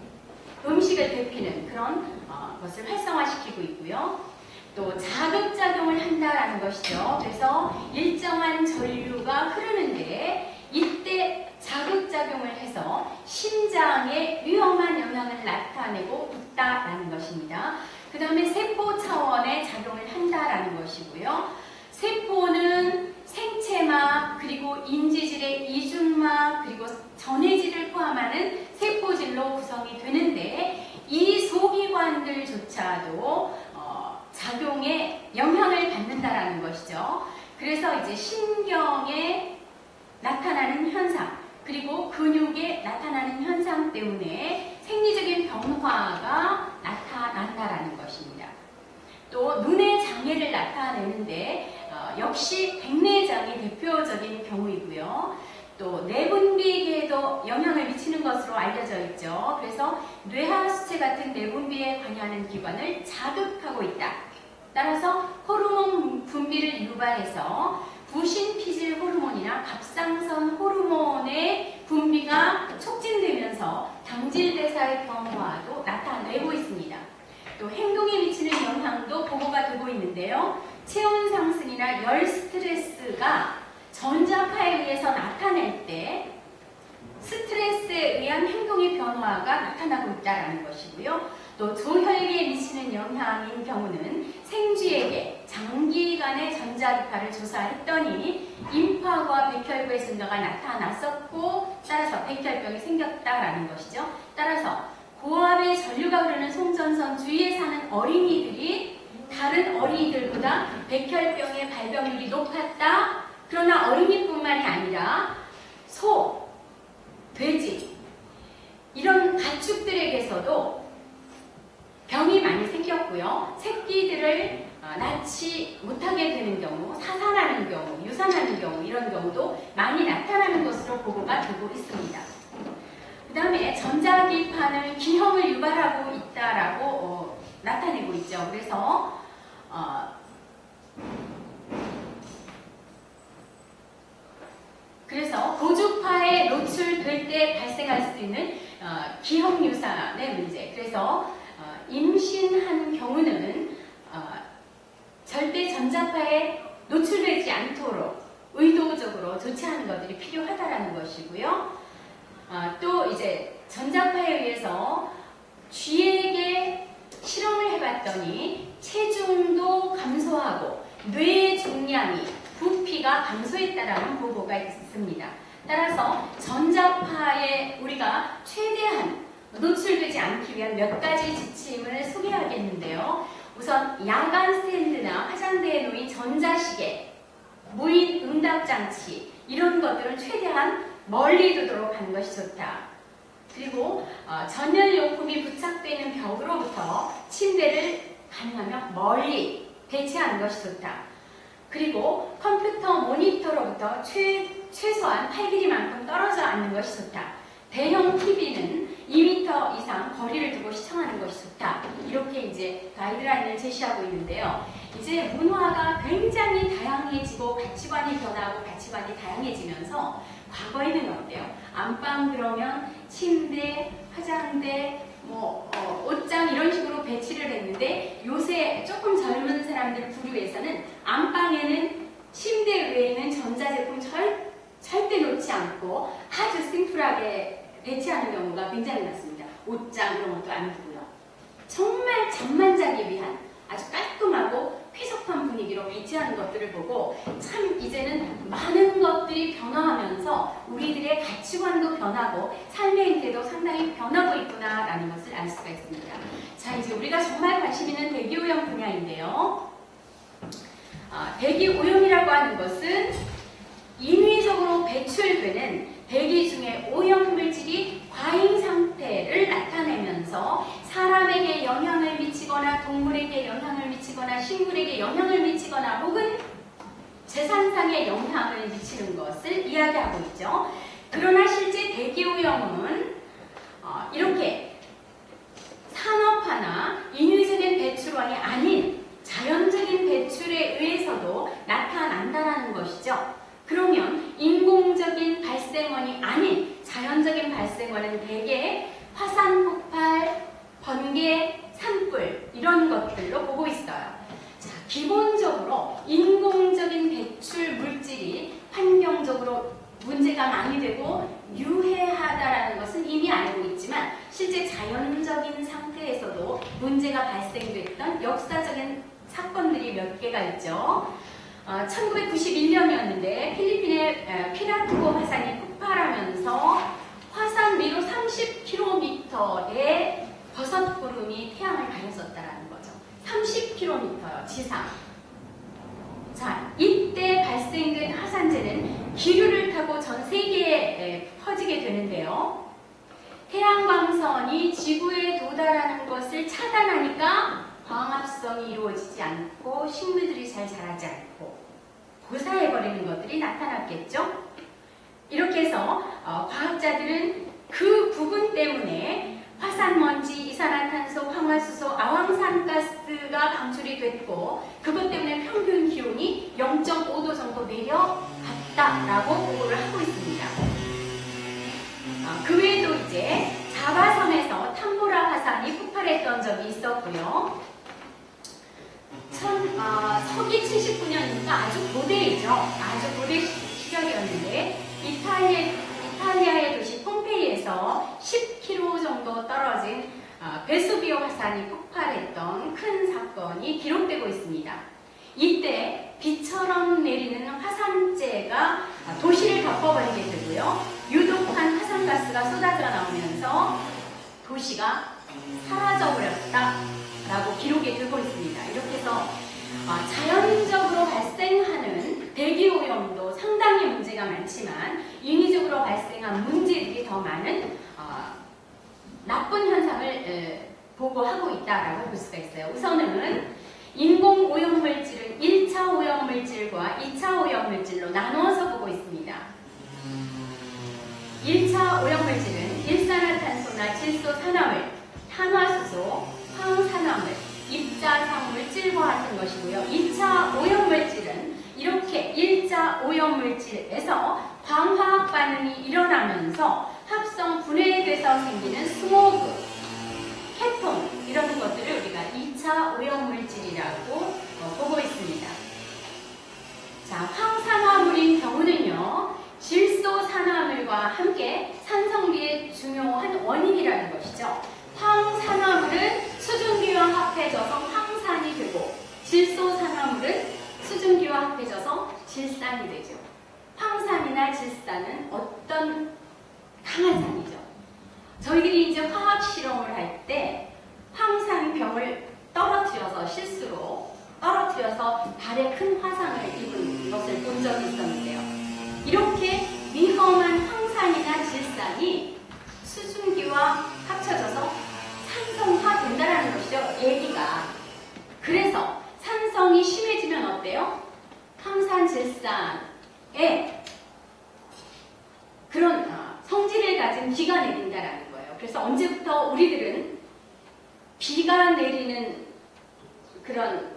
음식을 데피는 그런 것을 활성화시키고 있고요. 또 자극작용을 한다라는 것이죠. 그래서 일정한 전류가 흐르는데 이때 자극작용을 해서 심장에 위험한 영향을 나타내고 있다라는 것입니다. 그 다음에 세포 차원의 작용을 한다라는 것이고요. 세포는 생체막, 그리고 인지질의 이중막, 그리고 전해질을 포함하는 세포질로 구성이 되는데 이 소기관들조차도 작용에 영향을 받는다라는 것이죠. 그래서 이제 신경에 나타나는 현상, 그리고 근육에 나타나는 현상 때문에 생리적인 변화가 나타난다라는 것입니다. 또 눈의 장애를 나타내는데 역시 백내장이 대표적인 경우이고요. 또 내분비계에도 영향을 미치는 것으로 알려져 있죠. 그래서 뇌하수체 같은 내분비에 관여하는 기관을 자극하고 있다. 따라서 호르몬 분비를 유발해서 부신피질 호르몬이나 갑상선 호르몬의 분비가 촉진되면서 당질대사의 변화도 나타내고 있습니다. 또 행동에 미치는 영향도 보고가 되고 있는데요. 체온 상승이나 열 스트레스가 전자파에 의해서 나타낼 때 스트레스에 의한 행동의 변화가 나타나고 있다는 것이고요. 또 조혈계에 미치는 영향인 경우는 생쥐에게 장기간의 전자기파를 조사했더니 임파과 백혈구의 증가가 나타났었고 따라서 백혈병이 생겼다라는 것이죠. 따라서 고압의 전류가 흐르는 송전선 주위에 사는 어린이들이 다른 어린이들보다 백혈병의 발병률이 높았다. 그러나 어린이뿐만이 아니라 소, 돼지 이런 가축들에게서도 병이 많이 생겼고요. 새끼들을 낳지 못하게 되는 경우, 사산하는 경우, 유산하는 경우 이런 경우도 많이 나타나는 것으로 보고가 되고 있습니다. 그 다음에 전자기파는 기형을 유발하고 있다라고 나타내고 있죠. 그래서 고주파에 노출될 때 발생할 수 있는 기형 유산의 문제. 그래서 임신한 경우는 절대 전자파에 노출되지 않도록 의도적으로 조치하는 것들이 필요하다라는 것이고요. 또 이제 전자파에 의해서 쥐에게 실험을 해봤더니 체중도 감소하고 뇌 중량이 부피가 감소했다라는 보고가 있습니다. 따라서 전자파에 우리가 최대한 노출되지 않기 위한 몇 가지 지침을 소개하겠는데요. 우선 야간 스탠드나 화장대에 놓인 전자시계, 무인 응답장치 이런 것들은 최대한 멀리 두도록 하는 것이 좋다. 그리고 전열용품이 부착되는 벽으로부터 침대를 가능하면 멀리 배치하는 것이 좋다. 그리고 컴퓨터 모니터로부터 최소한 8길이만큼 떨어져 앉는 것이 좋다. 대형 TV는 2m 이상 거리를 두고 시청하는 것이 좋다. 이렇게 이제 가이드라인을 제시하고 있는데요. 이제 문화가 굉장히 다양해지고 가치관이 변하고 가치관이 다양해지면서 과거에는 어때요? 안방 그러면 침대, 화장대, 옷장 이런 식으로 배치를 했는데 요새 조금 젊은 사람들 부류에서는 안방에는 침대 외에는 전자제품 절대 놓지 않고 아주 심플하게 배치하는 경우가 굉장히 많습니다. 옷장 이런 것도 안 두고요. 정말 잠만 자기 위한 아주 깔끔하고 쾌적한 분위기로 배치하는 것들을 보고 참 이제는 많은 것들이 변화하면서 우리들의 가치관도 변하고 삶의 행태도 상당히 변하고 있구나라는 것을 알 수가 있습니다. 자, 이제 우리가 정말 관심 있는 대기오염 분야인데요. 대기오염이라고 하는 것은 인위적으로 배출되는 대기 중에 오염물질이 과잉 상태를 나타내면서 사람에게 영향을 미치거나 동물에게 영향을 미치거나 식물에게 영향을 미치거나 혹은 재산상에 영향을 미치는 것을 이야기하고 있죠. 그러나 실제 대기오염은 이렇게 산업화나 인위적인 배출원이 아닌 자연적인 배출에 의해서도 나타난다는 것이죠. 그러면 인공적인 발생원이 아닌 자연적인 발생원은 대개 화산 폭발, 번개, 산불 이런 것들로 보고 있어요. 자, 기본적으로 인공적인 배출 물질이 환경적으로 문제가 많이 되고 유해하다라는 것은 이미 알고 있지만 실제 자연적인 상태에서도 문제가 발생됐던 역사적인 사건들이 몇 개가 있죠. 1991년이었는데 필리핀의 피라투고 화산이 폭발하면서 화산 위로 30km의 버섯구름이 태양을 가렸었다라는 거죠. 30km요, 지상. 자, 이때 발생된 화산재는 기류를 타고 전 세계에 퍼지게 되는데요. 태양광선이 지구에 도달하는 것을 차단하니까 광합성이 이루어지지 않고 식물들이 잘 자라지 않고 고사해버리는 것들이 나타났겠죠. 이렇게 해서 과학자들은 그 부분 때문에 화산먼지, 이산화탄소, 황화수소, 아황산가스가 방출이 됐고 그것 때문에 평균 기온이 0.5도 정도 내려갔다라고 보고를 하고 있습니다. 그 외에도 이제 자바섬에서 탐보라 화산이 폭발했던 적이 있었고요. 서기 79년이니까 아주 고대이죠. 아주 고대 시절이었는데 이탈리아의 도시 폼페이에서 10km 정도 떨어진 베수비오 화산이 폭발했던 큰 사건이 기록되고 있습니다. 이때 비처럼 내리는 화산재가 도시를 덮어버리게 되고요. 유독한 화산가스가 쏟아져 나오면서 도시가 사라져버렸다라고 기록이 되고 있습니다. 이렇게 해서 자연적으로 발생하는 대기오염도 상당히 문제가 많지만 인위적으로 발생한 문제들이 더 많은 나쁜 현상을 보고하고 있다라고 볼 수가 있어요. 우선은 인공 오염물질은 1차 오염물질과 2차 오염물질로 나누어서 보고 있습니다. 1차 오염물질은 일산화탄소나 질소산화물, 탄화수소, 황산화물, 입자성물질과 같은 것이고요. 2차 오염물질은 이렇게 1차 오염물질에서 광화학 반응이 일어나면서 합성 분해돼서 생기는 스모그, 케톤 이런 것들을 우리가 2차 오염물질이라고 보고 있습니다. 자, 황산화물인 경우는요. 질소산화물과 함께 산성비의 중요한 원인이라는 것이죠. 황산화물은 수증기와 합해져서 황산이 되고 질소산화물은 수증기와 합해져서 질산이 되죠. 황산이나 질산은 어떤 강한 산이죠. 저희들이 이제 화학 실험을 할 때 황산병을 떨어뜨려서 실수로 떨어뜨려서 발에 큰 화상을 입은 것을 본 적이 있었는데요. 이렇게 위험한 황산이나 질산이 수증기와 그래서 산성이 심해지면 어때요? 황산질산에 그런 성질을 가진 비가 내린다라는 거예요. 그래서 언제부터 우리들은 비가 내리는 그런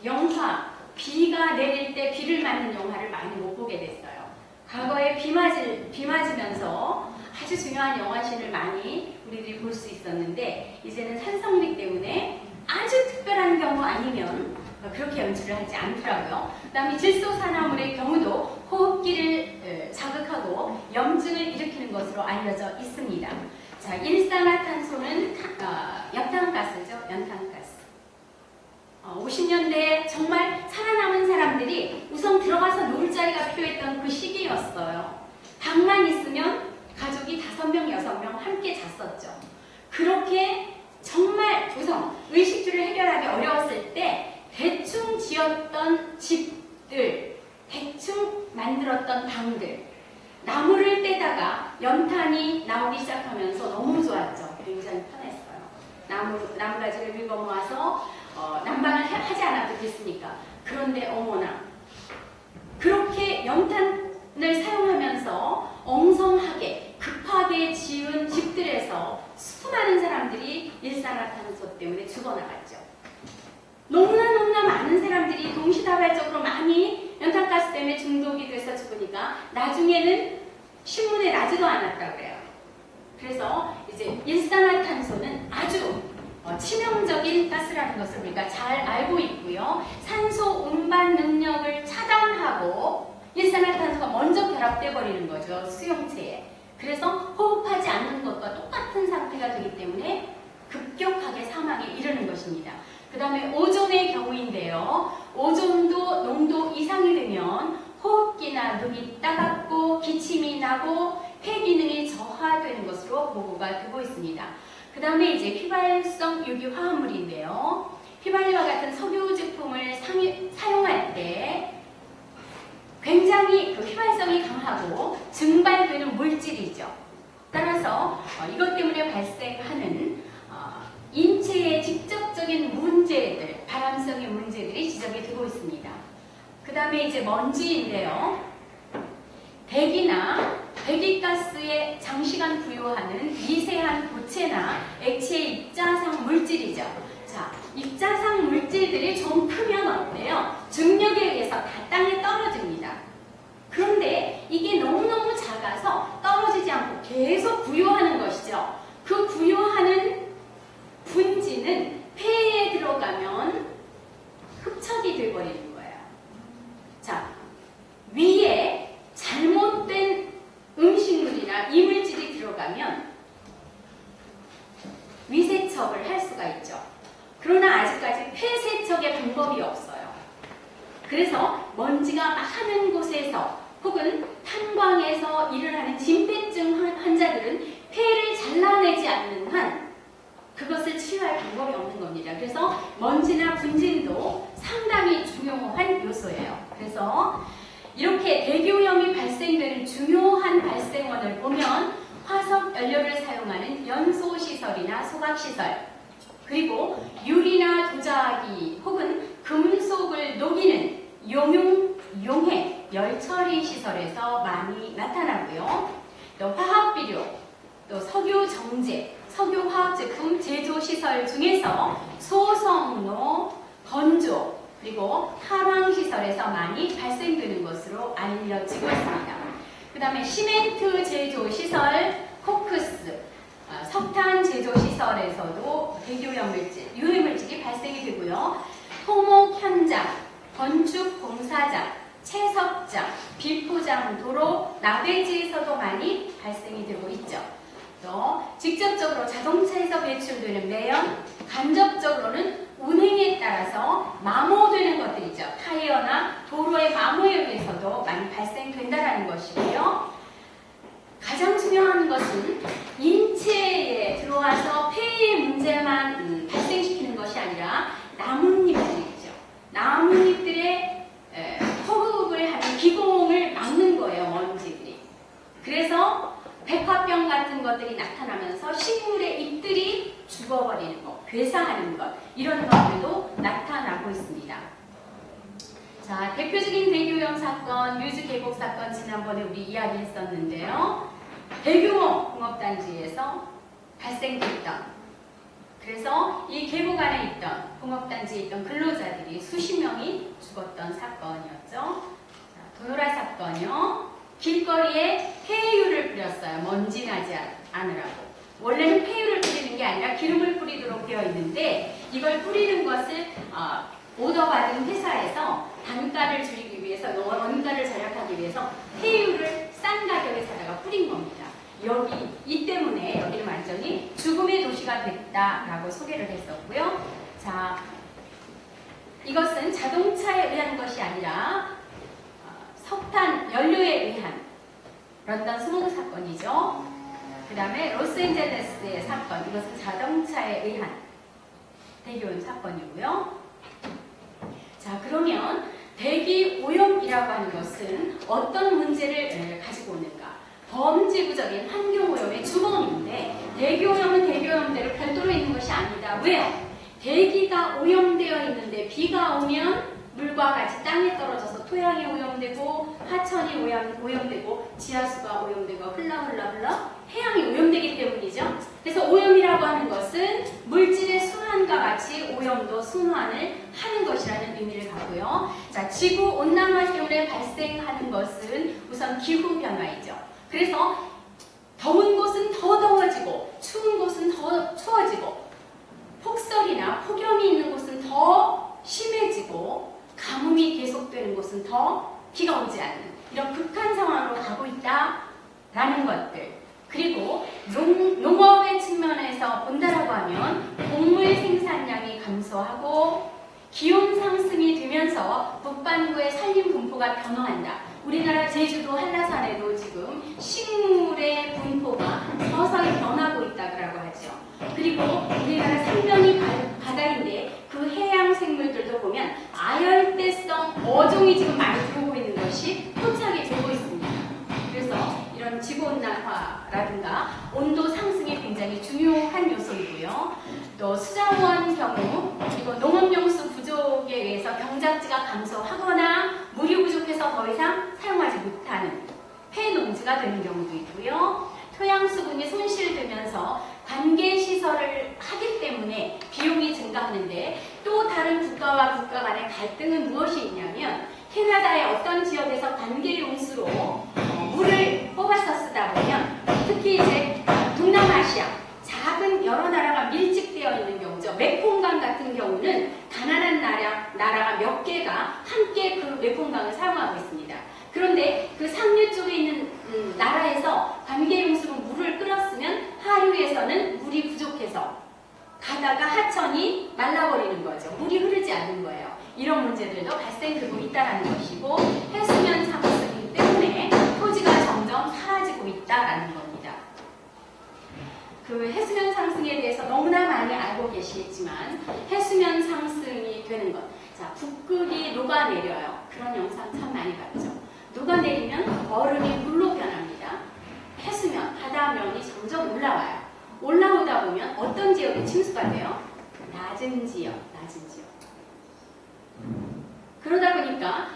영화, 비가 내릴 때 비를 맞는 영화를 많이 못 보게 됐어요. 과거에 비 맞으면서 아주 중요한 영화신을 많이 우리들이 볼 수 있었는데 이제는 산성비 때문에 아주 특별한 경우 아니면 그렇게 연출을 하지 않더라고요. 그 다음에 질소산화물의 경우도 호흡기를 자극하고 염증을 일으키는 것으로 알려져 있습니다. 자, 일산화탄소는 연탄가스죠. 연탄가스. 50년대 정말 살아남은 사람들이 우선 들어가서 놀 자리가 필요했던 그 시기였어요. 방만 있으면 가족이 5명, 6명 함께 잤었죠. 그렇게 정말 우선 의식주를 해결하기 어려웠을 때 대충 지었던 집들, 대충 만들었던 방들, 나무를 떼다가 연탄이 나오기 시작하면서 너무 좋았죠. 굉장히 편했어요. 나무가지를 긁어 모아서 난방을 하지 않아도 됐으니까. 그런데 어머나 그렇게 연탄을 사용하면서 엉성하게 급하게 지은 집들에서 수많은 사람들이 일산화탄소 때문에 죽어나갔죠. 너무나 많은 사람들이 동시다발적으로 많이 연탄가스 때문에 중독이 돼서 죽으니까 나중에는 신문에 나지도 않았다고 그래요. 그래서 이제 일산화탄소는 아주 치명적인 가스라는 것을 우리가 잘 알고 있고요. 산소 운반 능력을 차단하고 일산화탄소가 먼저 결합돼 버리는 거죠. 수용체에. 그래서 호흡하지 않는 것과 똑같은 상태가 되기 때문에 급격하게 사망에 이르는 것입니다. 그 다음에 오존의 경우인데요. 오존도 농도 이상이 되면 호흡기나 눈이 따갑고 기침이 나고 폐 기능이 저하되는 것으로 보고가 되고 있습니다. 그 다음에 이제 휘발성 유기화합물인데요. 휘발유와 같은 석유 제품을 사용할 때 굉장히 그 휘발성이 강하고 증발되는 물질이죠. 따라서 이것 때문에 발생하는 인체의 직접적인 문제들, 발암성의 문제들이 지적이 되고 있습니다. 그 다음에 이제 먼지인데요. 대기나 배기가스에 장시간 부여하는 미세한 고체나 액체의 입자상 물질이죠. 자, 입자상 물질들이 좀 크면 어때요? 중력에 의해서 다 땅에 떨어집니다. 그런데 이게 너무너무 작아서 떨어지지 않고 계속 부여하는 것이죠. 그 부여하는 분지는 폐에 들어가면 흡착이 되어버리는 거예요. 자, 위에 잘못된 음식물이나 이물질이 들어가면 위세척을 할 수가 있죠. 그러나 아직까지 폐세척의 방법이 없어요. 그래서 먼지가 많은 곳에서 혹은 탄광에서 일을 하는 진폐증 환자들은 폐를 잘라내지 않는 한 그것을 치유할 방법이 없는 겁니다. 그래서 먼지나 분진도 상당히 중요한 요소예요. 그래서 이렇게 대기오염이 발생되는 중요한 발생원을 보면 화석 연료를 사용하는 연소시설이나 소각시설, 그리고 유리나 도자기 혹은 금속을 녹이는 용해, 열처리 시설에서 많이 나타나고요. 또 화학비료, 또 석유 정제, 석유 화학제품 제조 시설 중에서 소성로, 건조, 그리고 탈황 시설에서 많이 발생되는 것으로 알려지고 있습니다. 그 다음에 시멘트 제조 시설, 코크스, 석탄 제조 시설에서도 대기오염 물질, 유해 물질이 발생이 되고요. 토목 현장, 건축 공사장, 채석장, 비포장, 도로, 나베지에서도 많이 발생이 되고 있죠. 또 직접적으로 자동차에서 배출되는 매연, 간접적으로는 운행에 따라서 마모되는 것들이죠. 타이어나 도로의 마모에 의해서도 많이 발생된다는 것이고요. 가장 중요한 것은 인체에 들어와서 폐의 문제만 발생시키는 것이 아니라 나뭇잎들이죠. 나뭇잎들의 호흡을 하는 기공을 막는 거예요, 먼지들이. 그래서 백화병 같은 것들이 나타나면서 식물의 잎들이 죽어버리는 거. 괴사하는 것, 이런 것들도 나타나고 있습니다. 자, 대표적인 대교오염 사건, 유주 계곡 사건 지난번에 우리 이야기했었는데요. 대규모 공업단지에서 발생됐던, 그래서 이 계곡 안에 있던 공업단지에 있던 근로자들이 수십 명이 죽었던 사건이었죠. 자, 도요라 사건이요. 길거리에 폐유를 뿌렸어요. 먼지 나지 않으라고. 원래는 폐유를 뿌리는 게 아니라 기름을 뿌리도록 되어 있는데, 이걸 뿌리는 것을 오더받은 회사에서 단가를 줄이기 위해서, 원가를 절약하기 위해서 폐유를 싼 가격에 사다가 뿌린 겁니다. 이 때문에 여기는 완전히 죽음의 도시가 됐다라고 소개를 했었고요. 자, 이것은 자동차에 의한 것이 아니라 석탄 연료에 의한 런던 스모그 사건이죠. 그 다음에 로스앤젤레스의 사건, 이것은 자동차에 의한 대기오염 사건이고요. 자, 그러면 대기 오염이라고 하는 것은 어떤 문제를 가지고 오는가? 범지구적인 환경오염의 주범인데, 대기오염은 대기오염대로 별도로 있는 것이 아니다. 왜요? 대기가 오염되어 있는데 비가 오면 물과 같이 땅에 떨어져서 토양이 오염되고 하천이 오염되고 지하수가 오염되고 흘러 해양이 오염되기 때문이죠. 그래서 오염이라고 하는 것은 물질의 순환과 같이 오염도 순환을 하는 것이라는 의미를 갖고요. 자, 지구 온난화 때문에 발생하는 것은 우선 기후 변화이죠. 그래서 더운 곳은 더 더워지고 추운 곳은 더 추워지고 폭설이나 폭염이 있는 곳은 더 심해지고 가뭄이 계속되는 곳은 더 비가 오지 않는 이런 극한 상황으로 가고 있다라는 것들, 그리고 농업의 측면에서 본다라고 하면 곡물 생산량이 감소하고 기온 상승이 되면서 북반구의 산림 분포가 변화한다. 우리나라 제주도 한라산에도 지금 식물의 분포가 서서히 변하고 있다고 하죠. 그리고 우리나라 상변이 바다인데 그 해양 생물들도 보면 아열대성 어종이 지금 많이 들어오고 있는 것이 포착이 되고 있습니다. 그래서 이런 지구온난화라든가 온도 상승이 굉장히 중요한 요소이고요. 또 수자원 경우, 그리고 농업용수 부족에 의해서 경작지가 감소하거나 물이 부족해서 더 이상 사용하지 못하는 폐농지가 되는 경우도 있고요. 토양 수분이 손실되면서 관계시설을 하기 때문에 비용이 증가하는데, 또 다른 국가와 국가 간의 갈등은 무엇이 있냐면, 캐나다의 어떤 지역에서 관계용수로 물을 뽑아서 쓰다 보면, 특히 이제 동남아시아 작은 여러 나라가 밀집되어 있는 경우죠. 메콩강 같은 경우는 가난한 나라가 몇 개가 함께 그 메콩강을 사용하고 있습니다. 그런데 그 상류 쪽에 있는 나라에서 관계용수로 물을 끌었으면 하류에서는 물이 부족해서 가다가 하천이 말라버리는 거죠. 물이 흐르지 않는 거예요. 이런 문제들도 발생되고 있다는 것이고, 해수면 상승 때문에 토지가 점점 사라지고 있다는 겁니다. 그 해수면 상승에 대해서 너무나 많이 알고 계시겠지만, 해수면 상승이 되는 것, 자, 북극이 녹아내려요. 그런 영상 참 많이 봤죠. 녹아내리면 얼음이 물로 변합니다. 해수면, 바다면이 점점 올라와요. 올라오다 보면 어떤 지역이 침수가 돼요? 낮은 지역. 그러다 보니까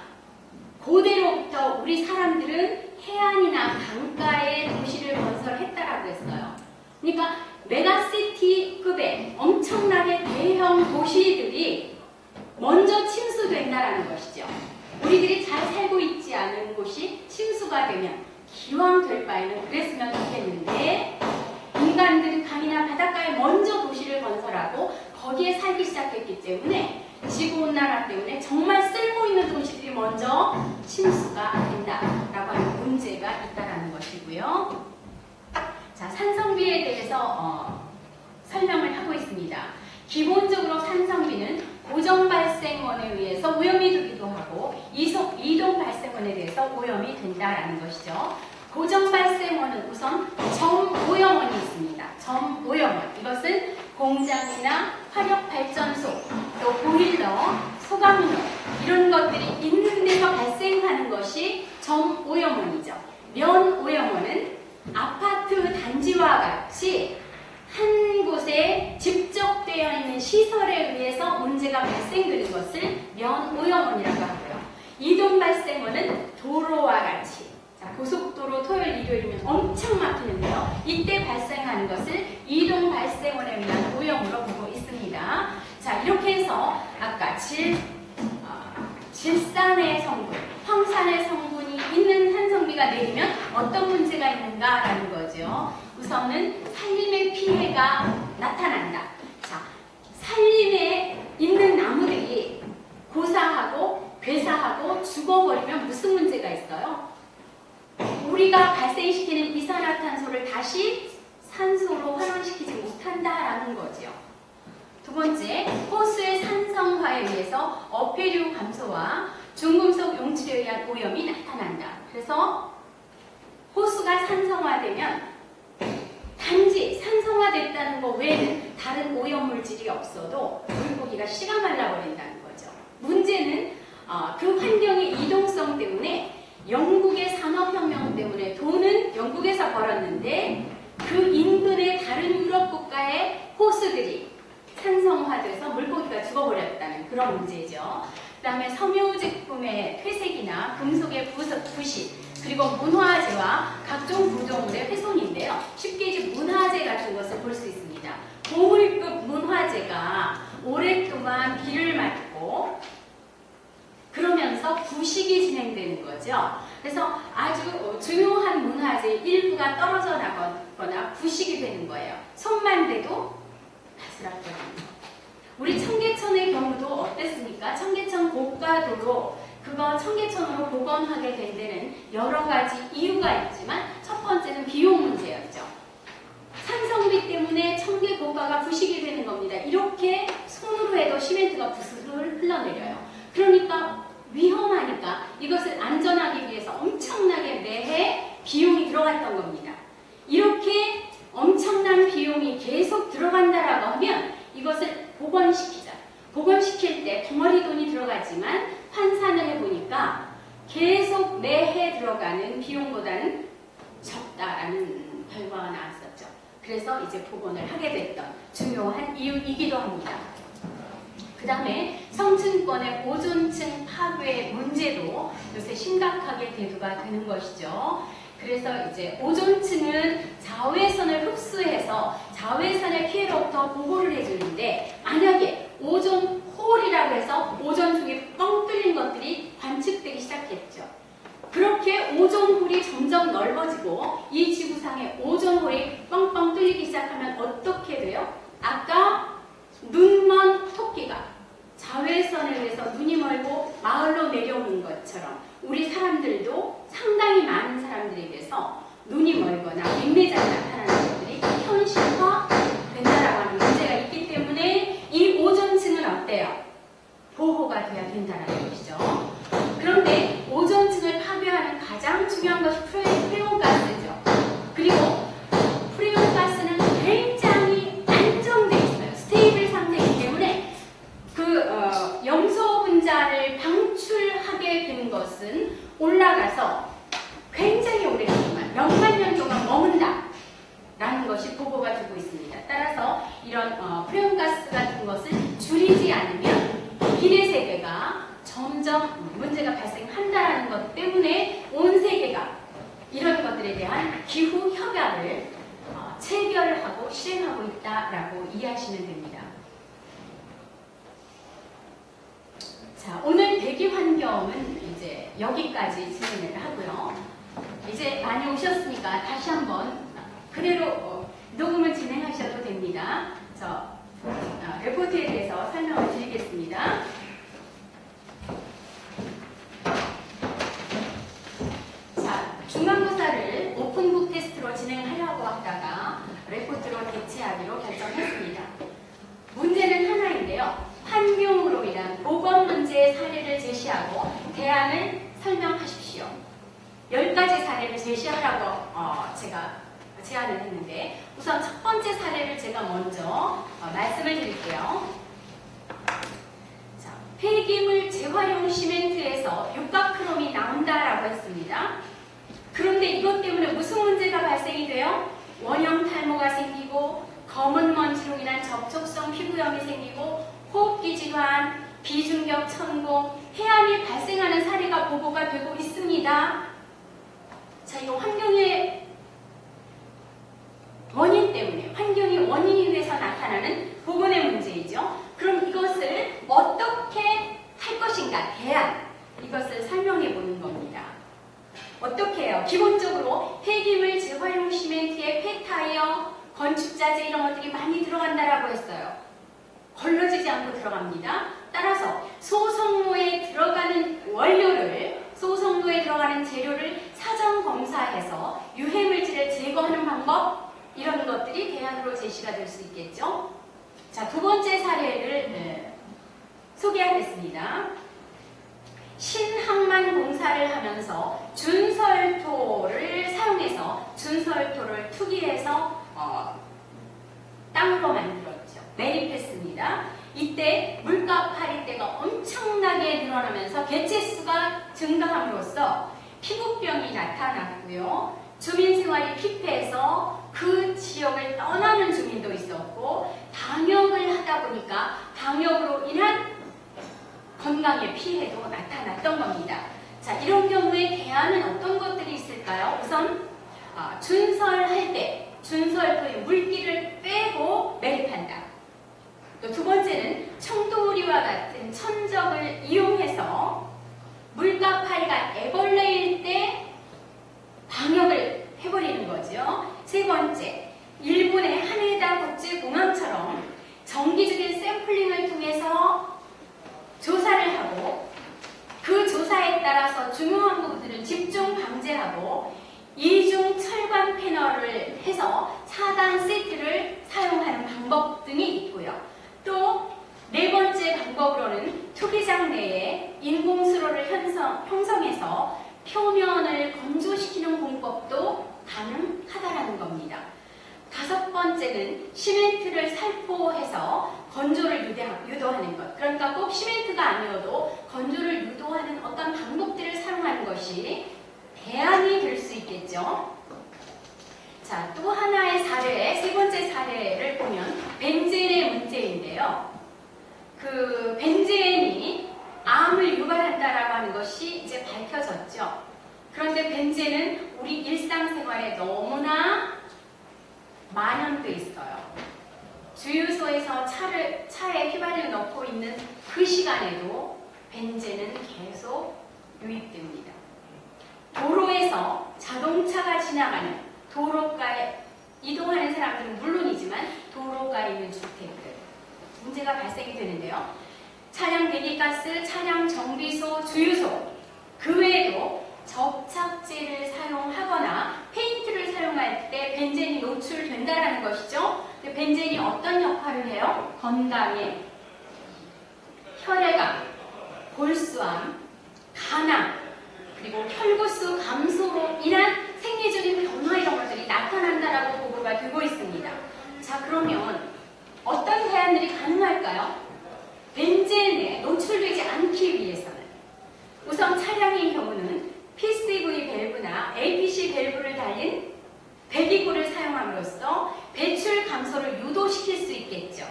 고대로부터 우리 사람들은 해안이나 강가에 도시를 건설했다라고 했어요. 그러니까 메가시티급의 엄청나게 대형 도시들이 먼저 침수된다라는 것이죠. 우리들이 잘 살고 있지 않은 곳이 침수가 되면 기왕 될 바에는 그랬으면 좋겠는데, 인간들이 강이나 바닷가에 먼저 도시를 건설하고 거기에 살기 시작했기 때문에 지구온난화 때문에 정말 쓸모있는 도시들이 먼저 침수가 된다라고 하는 문제가 있다는 것이고요. 자, 산성비에 대해서 설명을 하고 있습니다. 기본적으로 산성비는 고정 발생원에 의해서 오염이 되기도 하고 이동 발생원에 대해서 오염이 된다라는 것이죠. 고정 발생원은 우선 점오염원이 있습니다. 점오염원, 이것은 공장이나 화력발전소, 또 보일러, 소각로 이런 것들이 있는 데서 발생하는 것이 점오염원이죠. 면오염원은 아파트 단지와 같이 한 곳에 집적되어 있는 문제가 발생되는 것을 면오염원이라고 하고요. 이동 발생원은 도로와 같이, 자, 고속도로 토요일 일요일이면 엄청 막히는데요. 이때 발생하는 것을 이동 발생원에 의한 오염으로 보고 있습니다. 자, 이렇게 해서 아까 질산의 성분, 황산의 성분이 있는 산성비가 내리면 어떤 문제가 있는가라는 거죠. 우선은 산림의 피해가 나타난다. 자, 산림에 있는 나무들이 고사하고 괴사하고 죽어버리면 무슨 문제가 있어요? 우리가 발생시키는 이산화탄소를 다시 산소로 환원시키지 못한다라는 거죠. 두 번째, 호수의 산성화에 의해서 어패류 감소와 중금속 용출에 의한 오염이 나타난다. 그래서 호수가 산성화되면 단지 산성화됐다는 것 외에는 다른 오염물질이 없어도 물고기가 씨가 말라버린다는 거죠. 문제는 그 환경의 이동성 때문에 영국의 산업혁명 때문에 돈은 영국에서 벌었는데 그 인근의 다른 유럽 국가의 호수들이 산성화돼서 물고기가 죽어버렸다는 그런 문제죠. 그 다음에 섬유제품의 퇴색이나 금속의 부식, 그리고 문화재와 각종 구조물의 훼손인데요. 쉽게 이제 문화재 같은 것을 볼 수 있습니다. 보물급 문화재가 오랫동안 비를 맞고 그러면서 부식이 진행되는 거죠. 그래서 아주 중요한 문화재 일부가 떨어져 나거나 부식이 되는 거예요. 손만 대도 바스락거리는. 우리 청계천의 경우도 어땠습니까? 청계천 고가도로 그거 청계천으로 복원하게 된 데는 여러 가지 이유가 있지만 첫 번째는 비용 문제였죠. 산성비 때문에 청계 고가가 부식이 되는 겁니다. 이렇게 손으로 해도 시멘트가 부스를 흘러내려요. 그러니까 위험하니까 이것을 안전하기 위해서 엄청나게 매해 비용이 들어갔던 겁니다. 이렇게 엄청난 비용이 계속 들어간다라고 하면 이것을 복원시키자. 복원시킬 때 덩어리 돈이 들어가지만 환산을 해보니까 계속 매해 들어가는 비용보다는 적다라는 결과가 나왔었죠. 그래서 이제 복원을 하게 됐던 중요한 이유이기도 합니다. 그 다음에 성층권의 오존층 파괴 문제도 요새 심각하게 대두가 되는 것이죠. 그래서 이제 오존층은 자외선을 흡수해서 자외선의 피해로부터 보호를 해주는데 만약에 오존홀이라고 해서 오존 중에 뻥 뚫린 것들이 관측되기 시작했죠. 그렇게 오존홀이 점점 넓어지고 이 지구상에 오존홀이 뻥뻥 뚫리기 시작하면 어떻게 돼요? 아까 눈먼 토끼가 자외선에 의해서 눈이 멀고 마을로 내려오는 것처럼 우리 사람들도 상당히 많은 사람들에 비해서 눈이 멀거나 백내장이 나타나는 것들이 현실화된다라고 하는 문제가 있기 때문에 이 오존층은 어때요? 보호가 돼야 된다는 것이죠. 그런데 오존층을 파괴하는 가장 중요한 것이 프레온가스죠. 그리고 프레온가스는 굉장히 안정되어 있어요. 스테이블 상태이기 때문에 염소 분자를 방출하게 되는 것은 올라가서 굉장히 오랫동안 몇만 년 동안 머문다 라는 것이 보고가 되고 있습니다. 따라서 이런 프레온가스 같은 것을 줄이지 않으면 미래 세대가 점점 문제가 발생한다는 것 때문에 온 세계가 이런 것들에 대한 기후 협약을 체결하고 실행하고 있다라고 이해하시면 됩니다. 자, 오늘 대기 환경은 이제 여기까지 진행을 하고요. 이제 많이 오셨으니까 다시 한번 그대로 녹음을 진행하셔도 됩니다. 레포트에 대해서 설명을 드리겠습니다. 자, 중간고사를 오픈북 테스트로 진행하려고 하다가 레포트로 대체하기로 결정했습니다. 문제는 하나인데요. 환경으로 인한 보건 문제의 사례를 제시하고 대안을 설명하십시오. 10가지 사례를 제시하라고 제가 제안을 했는데 우선 첫 번째 사례를 제가 먼저 말씀을 드릴게요. 자, 폐기물 재활용 시멘트에서 육각크롬이 나온다라고 했습니다. 그런데 이것 때문에 무슨 문제가 발생이 돼요? 원형 탈모가 생기고 검은 먼지로 인한 접촉성 피부염이 생기고 호흡 호흡기 질환, 비중격 천공, 폐암이 발생하는 사례가 보고가 되고 있습니다. 자, 이거 환경의 원인 때문에, 환경이 원인이 돼서 나타나는 보건의 문제이죠. 그럼 이것을 어떻게 할 것인가, 대안, 이것을 설명해 보는 겁니다. 어떻게 해요? 기본적으로 폐기물 재활용 시멘트에 폐타이어, 건축자재 이런 것들이 많이 들어간다라고 했어요. 걸러지지 않고 들어갑니다. 따라서 소성로에 들어가는 원료를, 소성로에 들어가는 재료를 사전 검사해서 유해물질을 제거하는 방법, 이런 것들이 대안으로 제시가 될 수 있겠죠. 자, 두 번째 사례를 소개하겠습니다. 신항만 공사를 하면서 준설토를 사용해서 준설토를 투기해서 땅으로 만들었죠. 매립했습니다. 이때 물가 파리떼가 엄청나게 늘어나면서 개체수가 증가함으로써 피부병이 나타났고요. 주민생활이 피폐해서 그 지역을 떠나는 주민도 있었고, 방역을 하다 보니까 방역으로 인한 건강의 피해도 나타났던 겁니다. 자, 이런 경우에 대안은 어떤 것들이 있을까요? 우선 준설할 때 준설토의 물기를 빼고 매립한다. 또 두 번째는 청도우리와 같은 천적을 이용해서 물가 파리가 애벌레일 때 방역을 해버리는 거죠. 세 번째, 일본의 하네다 국제공항처럼 정기적인 샘플링을 통해서 조사를 하고, 그 조사에 따라서 중요한 부분들은 집중 방제하고 이중 철관 패널을 해서 차단 세트를 사용하는 방법 등이 있고요. 또 네 번째 방법으로는 투기장 내에 인공수로를 형성해서 표면을 건조시키는 공법도 가능하다라는 겁니다. 다섯 번째는 시멘트를 살포해서 건조를 유도하는 것. 그러니까 꼭 시멘트가 아니어도 건조를 유도하는 어떤 방법들을 사용하는 것이 대안이 될 수 있겠죠. 자, 또 하나의 사례, 세 번째 사례를 보면 벤젠의 문제인데요. 그 벤젠이 암을 유발한다라고 하는 것이 이제 밝혀졌죠. 그런데 벤젠은 우리 일상생활에 너무나 만연돼 있어요. 주유소에서 차에 휘발유 넣고 있는 그 시간에도 벤젠은 계속 유입됩니다. 도로에서 자동차가 지나가는, 도로가에 이동하는 사람들은 물론이지만 도로가에 있는 주택들, 문제가 발생이 되는데요. 차량 배기가스, 차량 정비소, 주유소, 그 외에도 접착제를 사용하거나 페인트를 사용할 때 벤젠이 노출된다는 것이죠. 근데 벤젠이 어떤 역할을 해요? 건강에 혈액암, 골수암, 간암, 그리고 혈구수 감소로 인한 생리적인 변화 이런 것들이 나타난다라고 보고가 되고 있습니다. 자, 그러면 어떤 대안들이 가능할까요? 벤젠에 노출되지 않기 위해서는 우선 차량의 경우는 PCV 밸브나 APC 밸브를 달린 배기구를 사용함으로써 배출 감소를 유도시킬 수 있겠죠.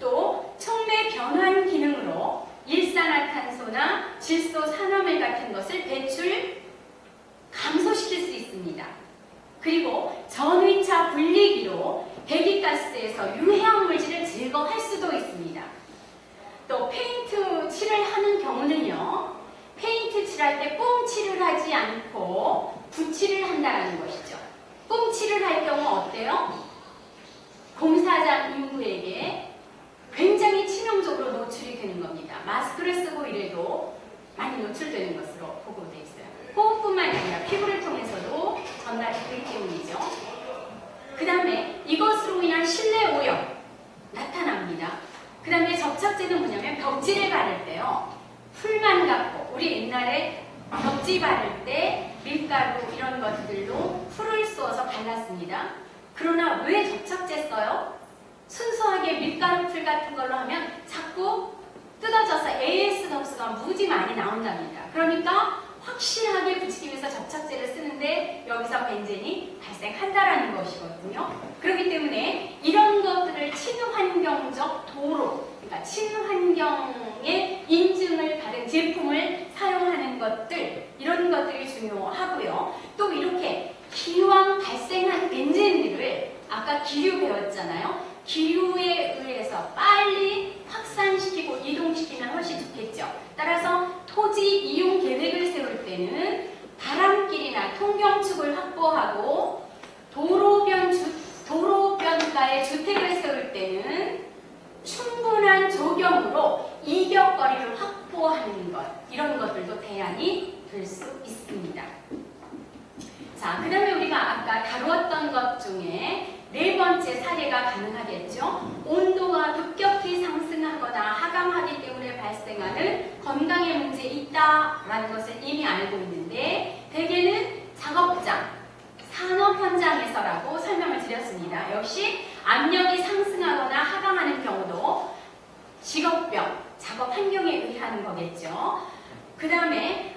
또 촉매 변환 기능으로 일산화탄소나 질소 산화물 같은 것을 배출 감소시킬 수 있습니다. 그리고 전위차 분리기로 배기가스에서 유해한 물질을 제거할 수도 있습니다. 또 페인트 칠을 하는 경우는요, 페인트 칠할 때 뽕칠을 하지 않고 붓칠을 한다는 것이죠. 뽕칠을 할 경우 어때요? 공사장 인부에게 굉장히 치명적으로 노출이 되는 겁니다. 마스크를 쓰고 이래도 많이 노출되는 것으로 보고되어 있어요. 호흡뿐만 아니라 피부를 통해서도 전달이 되기 때문이죠. 그 다음에 이것으로 인한 실내 오염 나타납니다. 그 다음에 접착제는 뭐냐면 벽지를 바를 때요, 풀만 갖고, 우리 옛날에 벽지 바를 때 밀가루 이런 것들로 풀을 쏘아서 발랐습니다. 그러나 왜 접착제 써요? 순수하게 밀가루 풀 같은 걸로 하면 자꾸 뜯어져서 AS 점수가 무지 많이 나온답니다. 그러니까 확실하게 붙이기 위해서 접착제를 쓰는데 여기서 벤젠이 발생한다라는 것이거든요. 그렇기 때문에 이런 것들을 친환경적 도로, 그러니까 친환경의 인증을 받은 제품을 사용하는 것들, 이런 것들이 중요하고요. 또 이렇게 기왕 발생한 벤젠을 아까 기류 배웠잖아요. 기류에 의해서 빨리 확산시키고 이동시키면 훨씬 좋겠죠. 따라서 토지 이용 계획을 세울 때는 바람길이나 통경축을 확보하고 도로변가에 주택을 세울 때는 충분한 조경으로 이격거리를 확보하는 것, 이런 것들도 대안이 될 수 있습니다. 자, 그 다음에 우리가 아까 다루었던 것 중에 네 번째 사례가 가능하겠죠. 온도가 급격히 상승하거나 하강하기 때문에 발생하는 건강에 문제 있다라는 것을 이미 알고 있는데 대개는 작업장, 산업 현장에서라고 설명을 드렸습니다. 역시 압력이 상승하거나 하강하는 경우도 직업병, 작업 환경에 의한 거겠죠. 그 다음에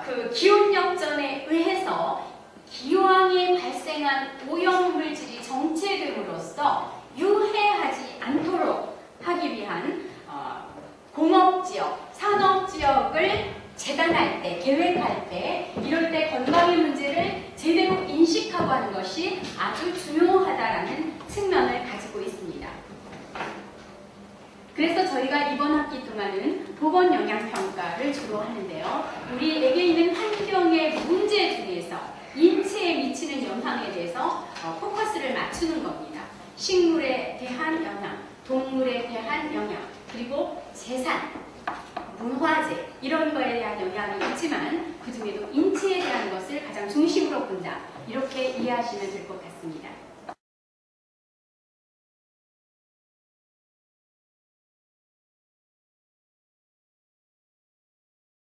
그 기온 역전에 의해서 기왕에 발생한 오염물질이 정체됨으로써 유해하지 않도록 하기 위한 공업지역, 산업지역을 재단할 때, 계획할 때, 이럴 때 건강의 문제를 제대로 인식하고 하는 것이 아주 중요하다라는 측면을 가지고 있습니다. 그래서 저희가 이번 학기 동안은 보건영양평가를 주로 하는데요. 우리에게 있는 환경의 문제 중에서 인체에 미치는 영향에 대해서 포커스를 맞추는 겁니다. 식물에 대한 영향, 동물에 대한 영향, 그리고 재산, 문화재 이런 거에 대한 영향이 있지만 그 중에도 인체에 대한 것을 가장 중심으로 본다. 이렇게 이해하시면 될 것 같습니다.